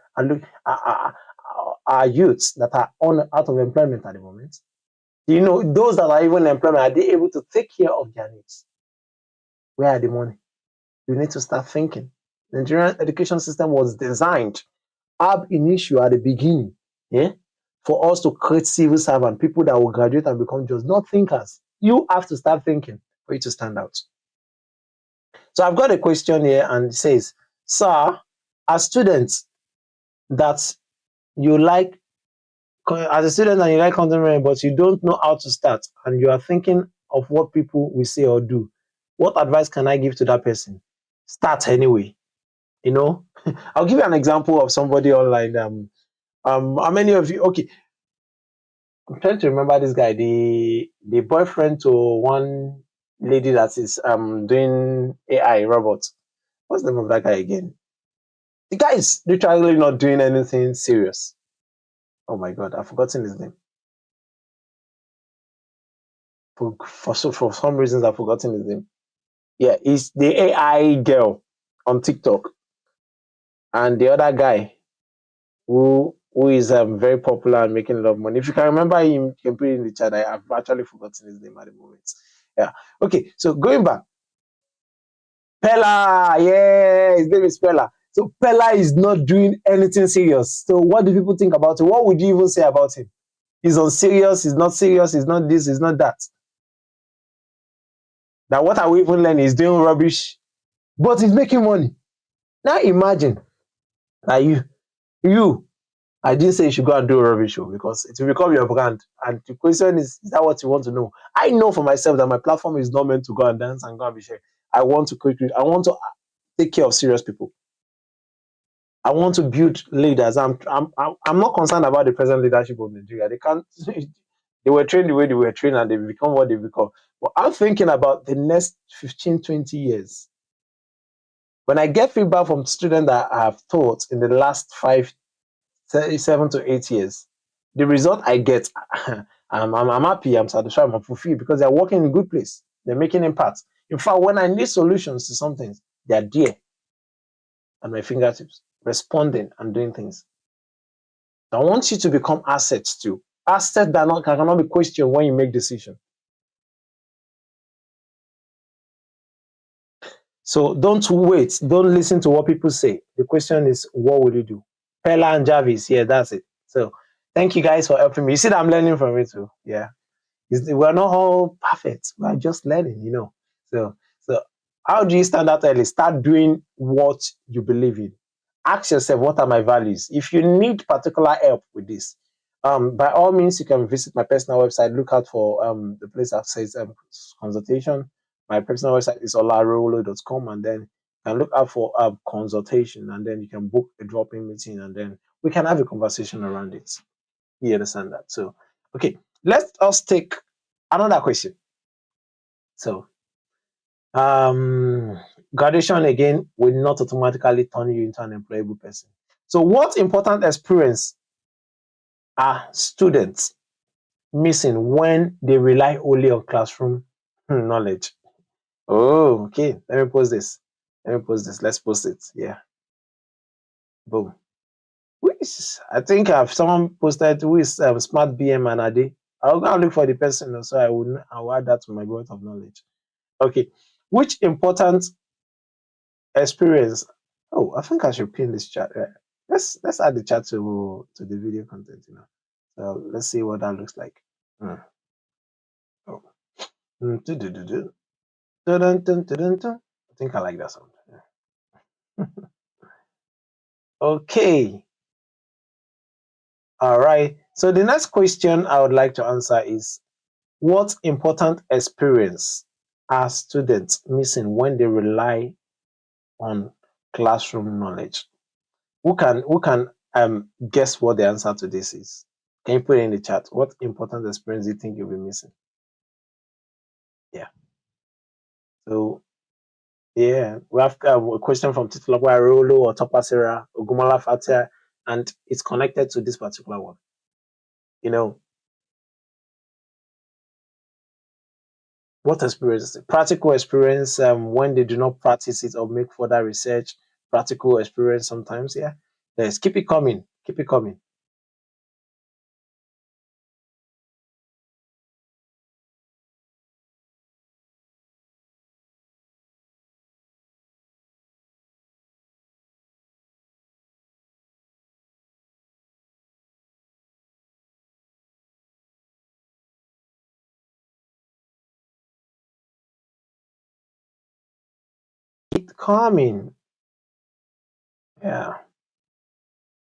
are youths that are out of employment at the moment? Do you know those that are even in employment, are they able to take care of their needs? Where are the money? You need to start thinking. The Nigerian education system was designed ab initio at the beginning, yeah, for us to create civil servants, people that will graduate and become judges, not thinkers. You have to start thinking for you to stand out. So I've got a question here, and it says, sir, as students that you like, as a student and you like content writing, but you don't know how to start, and you are thinking of what people will say or do, what advice can I give to that person? Start anyway. You know, I'll give you an example of somebody online. How many of you? Okay, I'm trying to remember this guy, the boyfriend to one lady that is doing AI robot. What's the name of that guy again? The guy is literally not doing anything serious. Oh my god, I've forgotten his name. For some reasons, I've forgotten his name. Yeah, it's the AI girl on TikTok and the other guy who is very popular and making a lot of money. If you can remember him, you can put it in the chat. I have actually forgotten his name at the moment. Yeah. Okay. So going back, Pella. Yeah, his name is Pella. So Pella is not doing anything serious. So what do people think about him? What would you even say about him? He's unserious. He's not serious. He's not this. He's not that. Now what are we even learning? He's doing rubbish, but he's making money. Now imagine that you I didn't say you should go and do a rubbish show because it will become your brand. And the question is that what you want to know? I know for myself that my platform is not meant to go and dance and go and be shared. I want to I want to take care of serious people. I want to build leaders. I'm not concerned about the present leadership of Nigeria. They can't they were trained the way they were trained and they become what they become. But I'm thinking about the next 15, 20 years. When I get feedback from students that I have taught in the last 7 to 8 years, the result I get, I'm happy, I'm satisfied, I'm fulfilled because they're working in a good place. They're making impact. In fact, when I need solutions to something, they're there at my fingertips, responding and doing things. I want you to become assets too. Assets that cannot be questioned when you make decisions. So don't wait. Don't listen to what people say. The question is, what will you do? Pella and Jarvis, yeah, that's it. So thank you guys for helping me. You see that I'm learning from it too. Yeah. We're not all perfect. We're just learning. So how do you stand out early? Start doing what you believe in. Ask yourself, what are my values? If you need particular help with this, by all means, you can visit my personal website. Look out for the place that says consultation. My personal website is olarolo.com, and then you can look out for consultation, and then you can book a drop-in meeting, and then we can have a conversation around it. You understand that? So, okay, let us take another question. So, graduation again will not automatically turn you into an employable person. So, what important experience are students missing when they rely only on classroom knowledge? Oh, okay. Let me post this. Let's post it. Yeah. Boom. I think someone posted who is Smart BM and Ade. I'll go and look for the person, so I'll add that to my wealth of knowledge. Okay. Which important experience? Oh, I think I should pin this chat. Right? Let's add the chat to the video content. So let's see what that looks like. Oh. Do-do-do-do. Dun-dun-dun-dun-dun. I think I like that sound. Yeah. Okay. All right. So the next question I would like to answer is, what important experience are students missing when they rely on classroom knowledge? Who can guess what the answer to this is? Can you put it in the chat? What important experience do you think you'll be missing? Yeah. So yeah, we have a question from Titulogwa Rolo or Topasera Ogumala Fatia, and it's connected to this particular one. What experience? Practical experience when they do not practice it or make further research. Practical experience sometimes, yeah. Yes, keep it coming. Keep it coming. Keep coming. Yeah.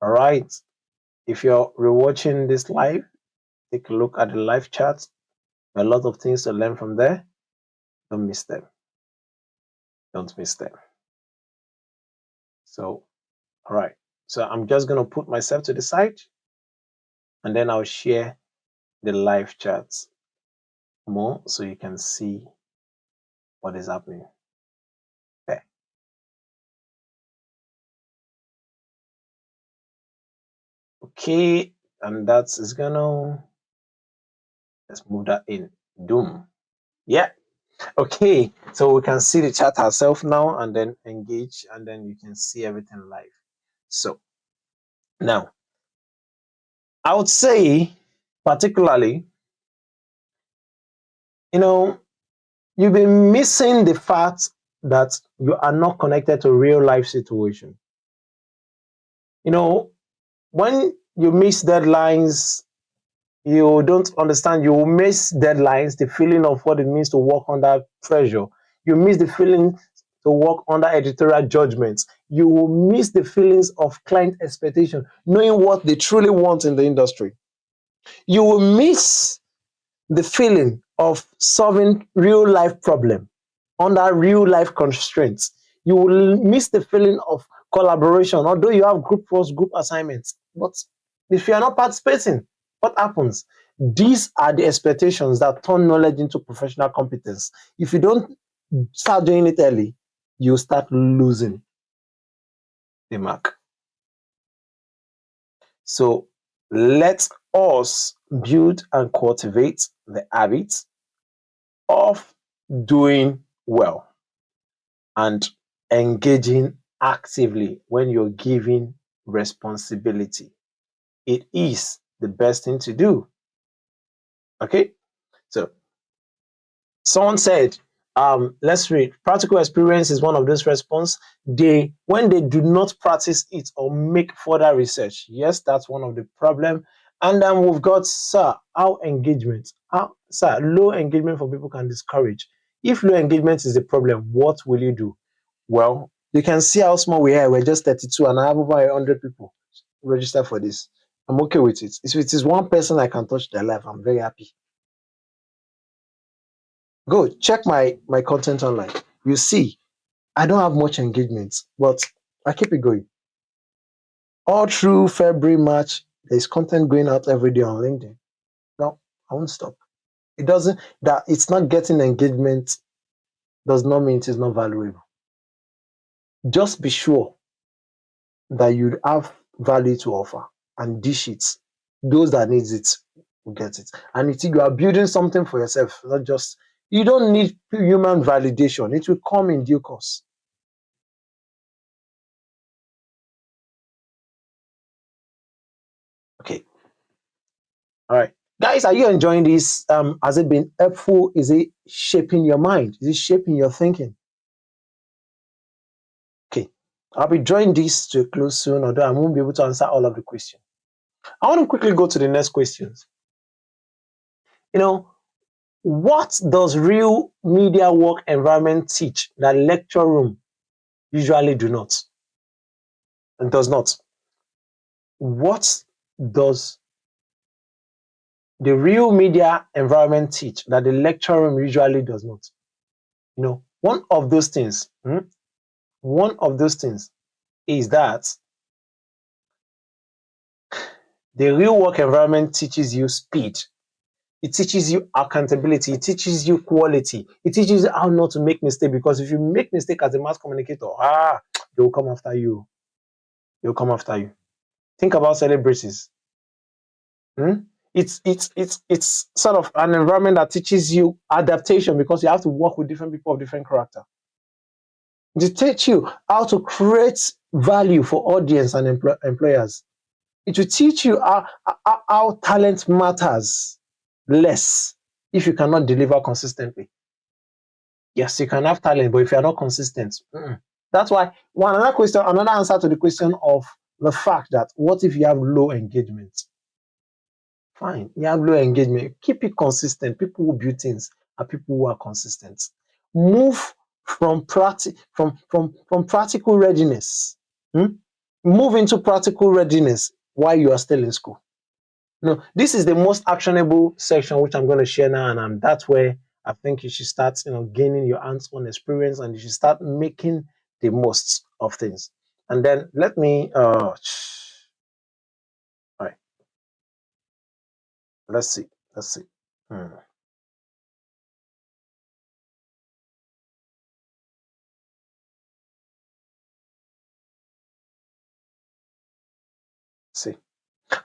All right. If you're rewatching this live, take a look at the live chat. A lot of things to learn from there. Don't miss them. Don't miss them. So, all right. So I'm just gonna put myself to the side, and then I'll share the live chats more so you can see what is happening. Okay. Okay, and that is gonna, let's move that in. Doom. Yeah. Okay, so we can see the chat ourselves now and then engage, and then you can see everything live. So now, I would say, particularly, you know, you've been missing the fact that you are not connected to real life situation. You know, when you miss deadlines, you don't understand, you will miss deadlines, the feeling of what it means to work under pressure. You miss the feeling to work under editorial judgments. You will miss the feelings of client expectation, knowing what they truly want in the industry. You will miss the feeling of solving real life problem under real life constraints. You will miss the feeling of collaboration, although you have group works, group assignments. But if you are not participating, what happens? These are the expectations that turn knowledge into professional competence. If you don't start doing it early, you start losing the mark. So let us build and cultivate the habit of doing well and engaging actively when you're given responsibility. It is the best thing to do. Okay? So someone said, let's read. Practical experience is one of those response. When they do not practice it or make further research, yes, that's one of the problem. And then we've got, sir, how engagement, sir, low engagement for people can discourage. If low engagement is the problem, what will you do? Well, you can see how small we are. We're just 32, and I have over 100 people registered for this. I'm okay with it. If it is one person I can touch their life, I'm very happy. Go check my content online. You see, I don't have much engagement, but I keep it going. All through February, March, there's content going out every day on LinkedIn. No, I won't stop. It doesn't that it's not getting engagement does not mean it is not valuable. Just be sure that you have value to offer and dish it. Those that needs it will get it. And if you are building something for yourself, not just you don't need human validation. It will come in due course. Okay. All right. Guys, are you enjoying this? Has it been helpful? Is it shaping your mind? Is it shaping your thinking? Okay. I'll be drawing this to a close soon, although I won't be able to answer all of the questions. I want to quickly go to the next questions. You know, what does real media work environment teach that lecture room usually do not and does not? What does the real media environment teach that the lecture room usually does not? You know, one of those things is that the real work environment teaches you speed. It teaches you accountability. It teaches you quality. It teaches you how not to make mistake, because if you make mistake as a mass communicator, they will come after you. They will come after you. Think about celebrities. It's sort of an environment that teaches you adaptation, because you have to work with different people of different character. It teach you how to create value for audience and employers. It will teach you how talent matters less if you cannot deliver consistently. Yes, you can have talent, but if you are not consistent, that's why another answer to the question of the fact that what if you have low engagement? Fine, you have low engagement. Keep it consistent. People who build things are people who are consistent. Move from practical readiness. Move into practical readiness while you are still in school. No, this is the most actionable section which I'm going to share now, and that's where I think you should start, gaining your hands-on experience, and you should start making the most of things. And then let me, all right, let's see. See,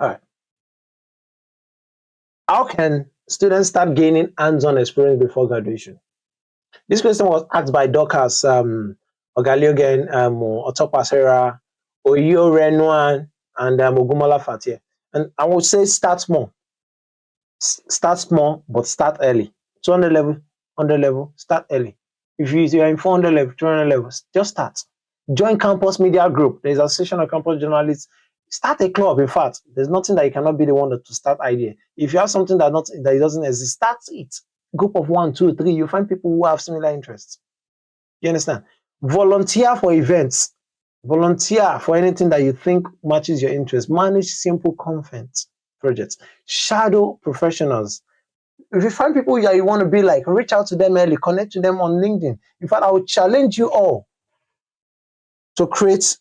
all right. How can students start gaining hands-on experience before graduation? This question was asked by Dorcas Ogaliogen, Otopasera, Oyo Renwan, and Ogumola Fatia. And I would say start small. Start small, but start early. 200 level, 100 level, start early. If you're in 400 level, 200 levels, just start. Join campus media group. There's a session of campus journalists. Start a club. In fact, there's nothing that you cannot be the one to start idea. If you have something that doesn't exist, start it. Group of 1, 2, 3. You find people who have similar interests. You understand? Volunteer for events. Volunteer for anything that you think matches your interest. Manage simple content projects. Shadow professionals. If you find people that you want to be like, reach out to them early, connect to them on LinkedIn. In fact, I would challenge you all to create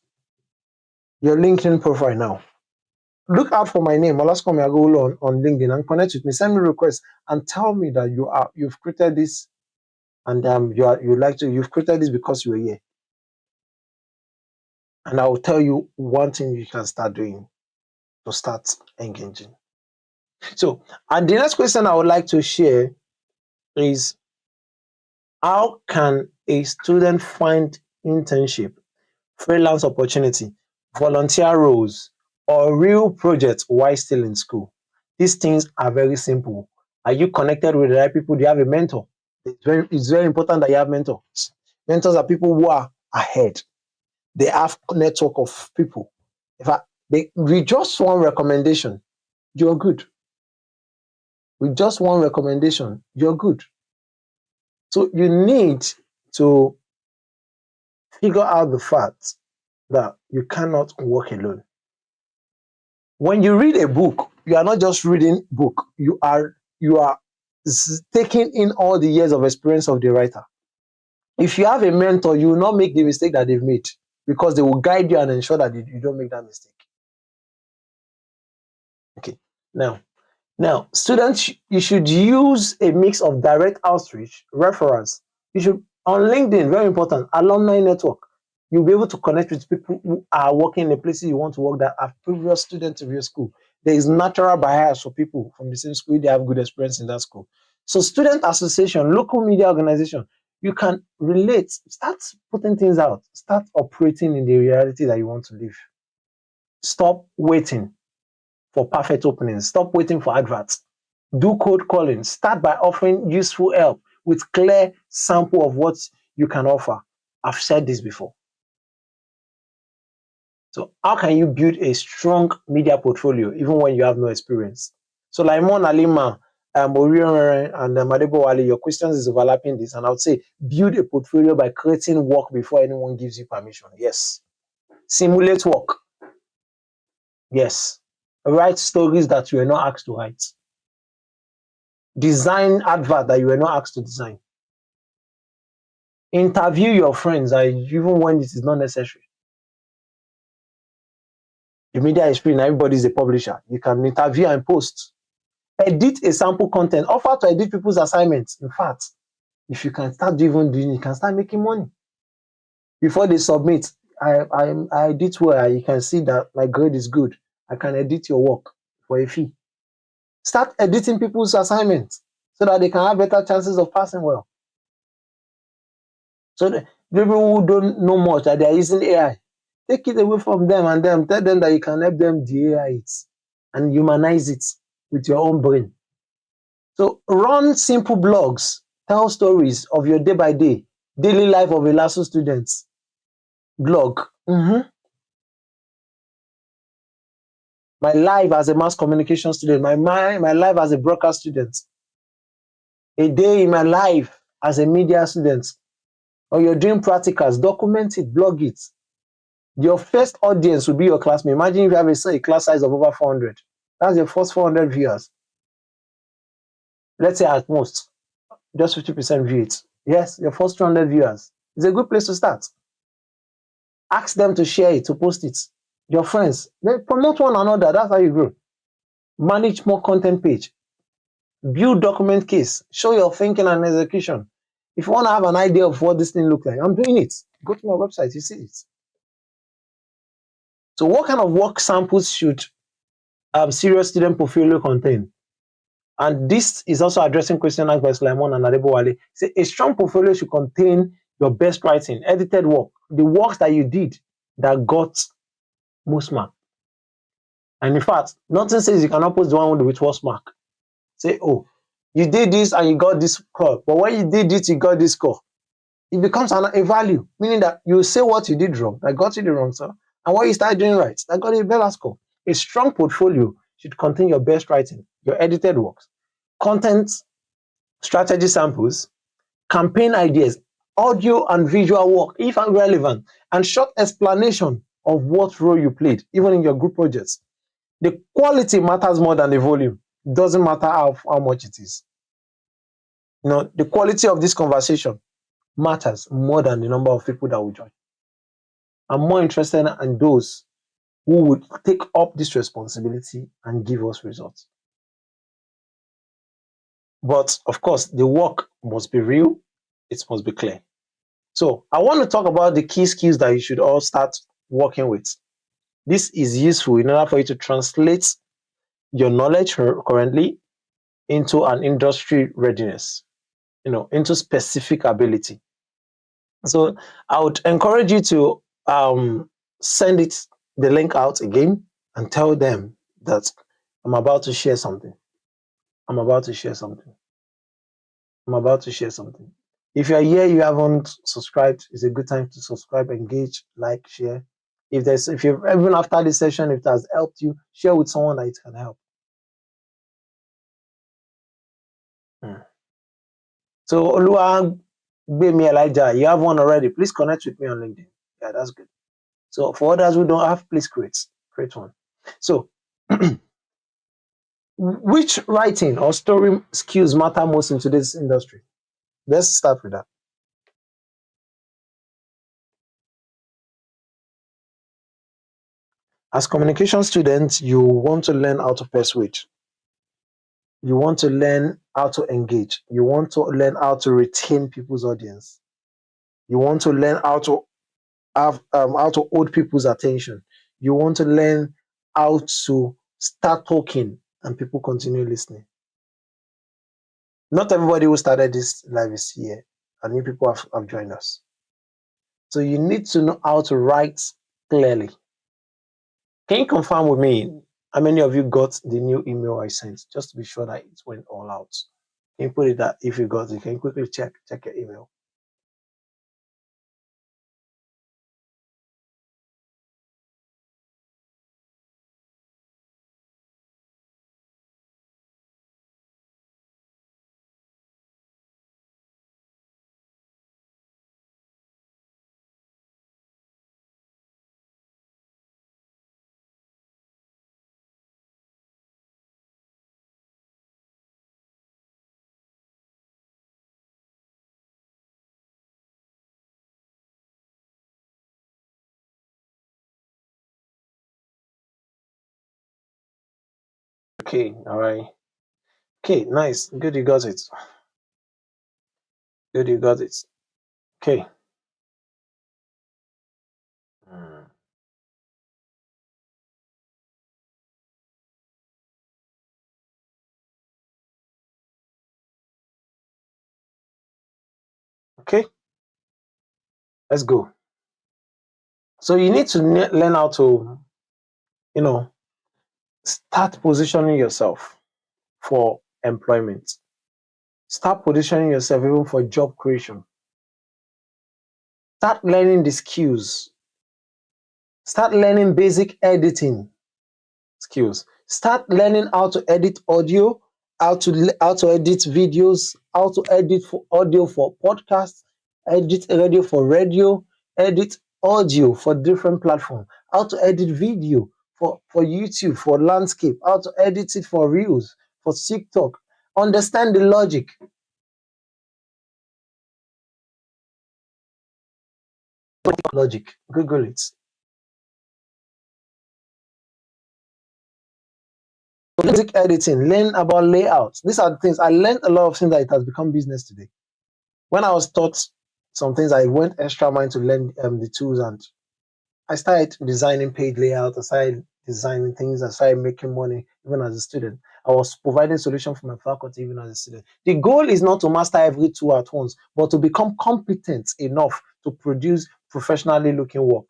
your LinkedIn profile now. Look out for my name, Olaskomi Agolo, on LinkedIn, and connect with me. Send me requests and tell me that you've created this, and you've created this because you were here. And I will tell you one thing you can start doing to start engaging. So, and the next question I would like to share is, how can a student find internship, freelance opportunity, volunteer roles, or real projects while still in school? These things are very simple. Are you connected with the right people? Do you have a mentor? It's very important that you have mentors. Mentors are people who are ahead. They have a network of people. In fact, with just one recommendation, you're good. With just one recommendation, you're good. So you need to figure out the fact that you cannot work alone. When you read a book, you are not just reading book. You are taking in all the years of experience of the writer. If you have a mentor, you will not make the mistake that they've made, because they will guide you and ensure that you don't make that mistake. Okay. Now, students, you should use a mix of direct outreach, referrals. You should, on LinkedIn, very important, alumni network. You'll be able to connect with people who are working in the places you want to work that are previous students of your school. There is natural bias for people from the same school if they have good experience in that school. So student association, local media organization, you can relate, start putting things out, start operating in the reality that you want to live. Stop waiting for perfect openings. Stop waiting for adverts. Do cold calling. Start by offering useful help with clear sample of what you can offer. I've said this before. So how can you build a strong media portfolio even when you have no experience? So like Mon Alima, Orion and Madebo Wale, your questions is overlapping this, and I would say build a portfolio by creating work before anyone gives you permission. Yes. Simulate work. Yes. Write stories that you were not asked to write. Design advert that you were not asked to design. Interview your friends, even when it is not necessary. The media is free, and everybody is a publisher. You can interview and post. Edit a sample content. Offer to edit people's assignments. In fact, if you can start even doing it, you can start making money. Before they submit, I edit well. You can see that my grade is good. I can edit your work for a fee. Start editing people's assignments so that they can have better chances of passing well. So the people who don't know much that they are using AI, take it away from them and tell them that you can help them de-AI it and humanize it with your own brain. So run simple blogs, tell stories of your day by day, daily life of a LASU student. Blog. My life as a mass communication student, my life as a broadcast student, a day in my life as a media student, or you're doing practicals, document it, blog it. Your first audience will be your classmate. Imagine if you have a class size of over 400. That's your first 400 viewers. Let's say at most, just 50% view it. Yes, your first 200 viewers. It's a good place to start. Ask them to share it, to post it. Your friends, they promote one another. That's how you grow. Manage more content page. Build document case. Show your thinking and execution. If you want to have an idea of what this thing looks like, I'm doing it. Go to my website, you see it. So what kind of work samples should serious student portfolio contain? And this is also addressing question asked by Sulaiman and Adebowale. Say a strong portfolio should contain your best writing, edited work, the works that you did that got most mark. And in fact, nothing says you cannot post the one with worst mark. Say, oh, you did this and you got this score, but when you did it, you got this score. It becomes a value, meaning that you say what you did wrong, that got you the wrong sir, and what you start doing right, that got you a better score. A strong portfolio should contain your best writing, your edited works, content, strategy samples, campaign ideas, audio and visual work, if relevant, and short explanation of what role you played, even in your group projects. The quality matters more than the volume. It doesn't matter how much it is. The quality of this conversation matters more than the number of people that will join. I'm more interested in those who would take up this responsibility and give us results. But of course, the work must be real, it must be clear. So I want to talk about the key skills that you should all start working with. This is useful in order for you to translate your knowledge currently into an industry readiness, into specific ability. So I would encourage you to send the link out again and tell them that I'm about to share something. I'm about to share something. I'm about to share something. If you're here, you haven't subscribed, it's a good time to subscribe, engage, like, share. If you've even after this session, if it has helped you, share with someone that it can help. So Olua Gbemi Elijah, you have one already. Please connect with me on LinkedIn. Yeah, that's good. So for others who don't have, please create one. So which writing or story skills matter most in today's industry? Let's start with that. As communication students, you want to learn how to persuade. You want to learn how to engage. You want to learn how to retain people's audience. You want to learn how to hold people's attention. You want to learn how to start talking and people continue listening. Not everybody who started this live is here, and new people have joined us. So you need to know how to write clearly. Can you confirm with me how many of you got the new email I sent, just to be sure that it went all out? Can you put it that if you got it, can you quickly check your email? Okay, all right. Okay, nice. Good, you got it. Good, you got it. Okay. Okay, let's go. So you need to learn how to, start positioning yourself for employment. Start positioning yourself even for job creation. Start learning the skills. Start learning basic editing skills. Start learning how to edit audio, how to edit videos, how to edit for audio for podcasts, edit audio for radio, edit audio for different platforms, how to edit video for YouTube, for landscape, how to edit it for Reels, for TikTok. Understand the logic. Logic. Google it. Basic editing, learn about layouts. These are the things I learned. A lot of things that it has become business today. When I was taught some things, I went extra mile to learn the tools, and I started designing page layout. I started designing things and started making money even as a student. I was providing solutions for my faculty even as a student. The goal is not to master every tool at once, but to become competent enough to produce professionally looking work.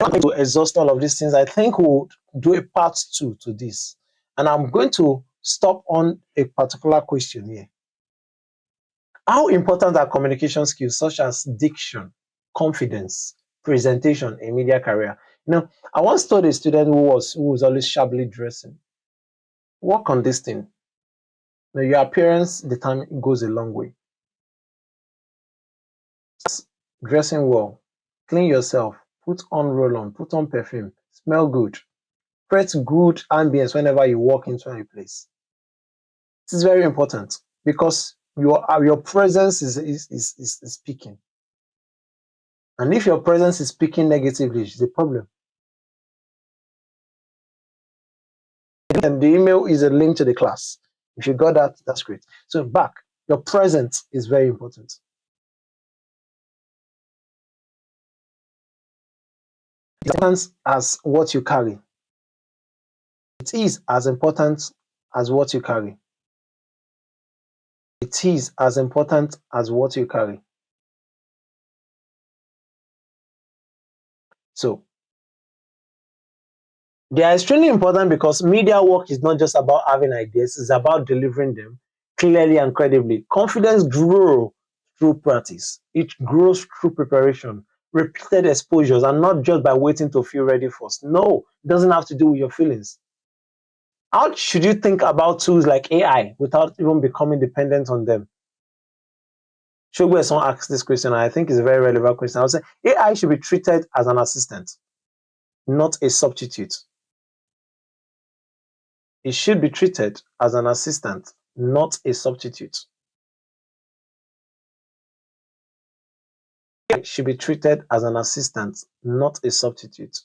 I'm going to exhaust all of these things. I think we'll do a part 2 to this. And I'm going to stop on a particular question here. How important are communication skills such as diction, confidence, presentation in media career? I once told a student who was always shabbily dressing, work on this thing. Your appearance goes a long way. Dressing well, clean yourself, put on roll-on, put on perfume, smell good, create good ambience whenever you walk into a place. This is very important because your presence is speaking. And if your presence is speaking negatively, it's a problem. And the email is a link to the class. If you got that, that's great. So back, your presence is very important. It depends as what you carry. It is as important as what you carry. It is as important as what you carry. So they are extremely important because media work is not just about having ideas, it's about delivering them clearly and credibly. Confidence grows through practice. It grows through preparation, repeated exposures, and not just by waiting to feel ready first. No, it doesn't have to do with your feelings. How should you think about tools like AI without even becoming dependent on them? Shogwe son asked this question, and I think it's a very relevant question. I would say AI should be treated as an assistant, not a substitute. It should be treated as an assistant, not a substitute. It should be treated as an assistant, not a substitute.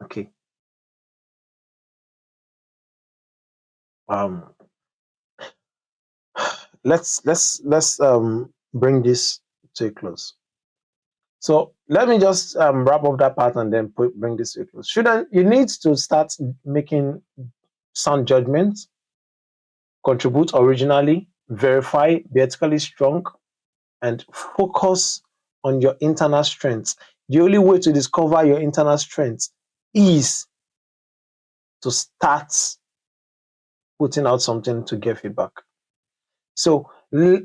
Okay. Um, let's bring this to a close. So let me just wrap up that part and then bring this to a close. You need to start making sound judgments, contribute originally, verify, be ethically strong, and focus on your internal strengths. The only way to discover your internal strengths is to start putting out something to get feedback. So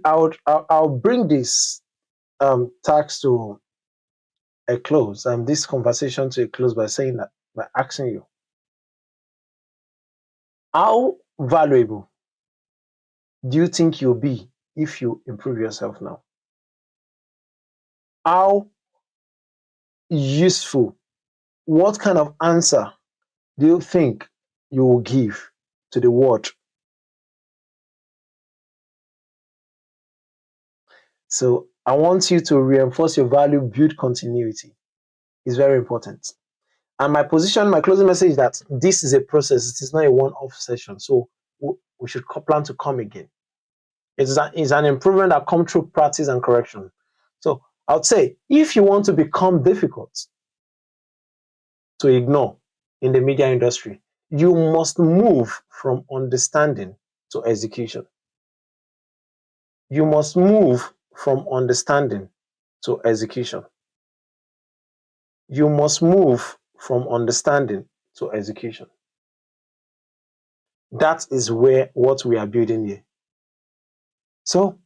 I'll bring this task to a close, this conversation to a close by saying that, by asking you, how valuable do you think you'll be if you improve yourself now? How useful, what kind of answer do you think you will give to the world? So I want you to reinforce your value, build continuity. It's very important. And my closing message is that this is a process. It is not a one-off session. So we should plan to come again. It's an improvement that comes through practice and correction. So I would say, if you want to become difficult to ignore in the media industry, you must move from understanding to execution. You must move from understanding to execution. You must move from understanding to execution. That is what we are building here. So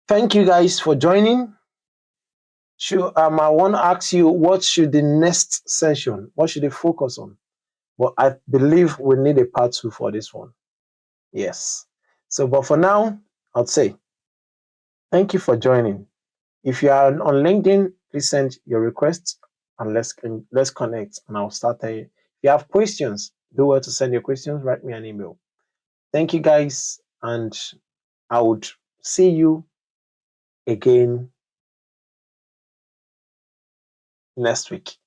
thank you guys for joining. I want to ask you, what should the next session, what should they focus on? Well, I believe we need a part 2 for this one. Yes. So, but for now, I'd say thank you for joining. If you are on LinkedIn, please send your requests and let's connect, and I'll start there. If you have questions, do well to send your questions, write me an email. Thank you guys, and I would see you again next week.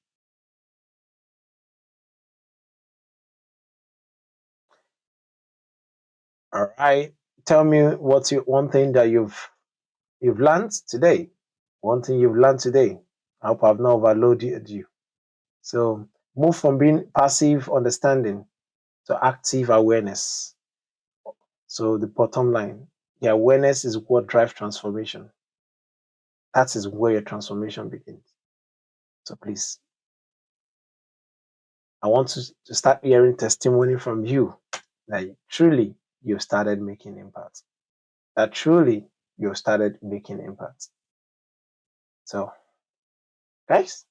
All right. tell me what's one thing that you've learned today. One thing you've learned today. I hope I've not overloaded you. So move from being passive understanding to active awareness. So the bottom line, the awareness is what drives transformation. That is where your transformation begins. So please, I want to start hearing testimony from you that truly you've started making impact. That truly you've started making impact. So, guys,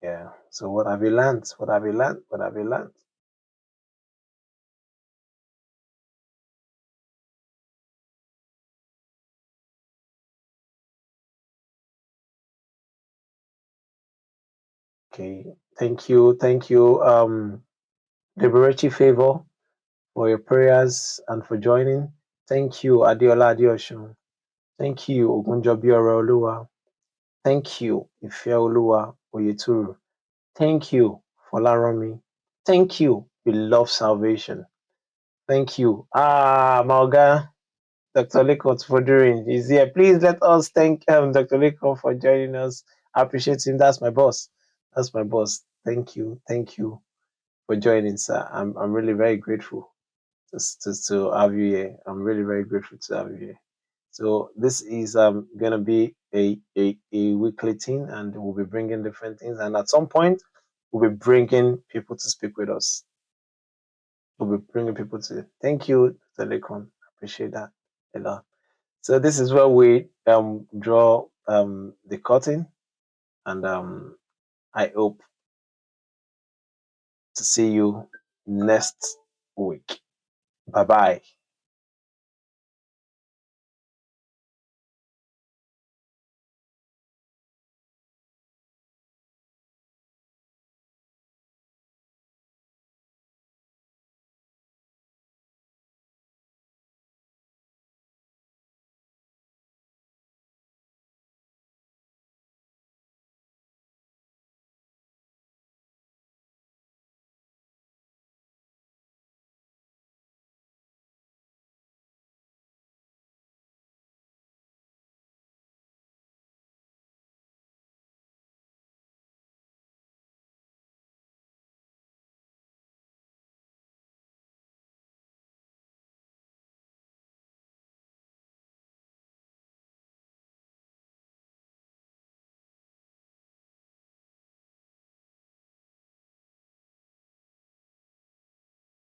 yeah. So what have you learned? What have you learned? What have you learned? Okay. Thank you, Liberace Favor, for your prayers and for joining. Thank you, Adiola Adioshun. Thank you, Ogunjobi Oluwa. Thank you, Ifeoluwa Oyeturu. Thank you, Folaromi. Thank you, Beloved Salvation. Thank you. Malga, Dr. Lekot for doing is here. Please let us thank Dr. Lekot for joining us. I appreciate him. That's my boss. That's my boss. Thank you. Thank you for joining, sir. I'm really very grateful to have you here. I'm really very grateful to have you here. So this is gonna be a weekly thing, and we'll be bringing different things. And at some point, we'll be bringing people to speak with us. We'll be bringing people to. Thank you, Telecom. Appreciate that a lot. So this is where we draw the curtain, and I hope to see you next week. Bye bye.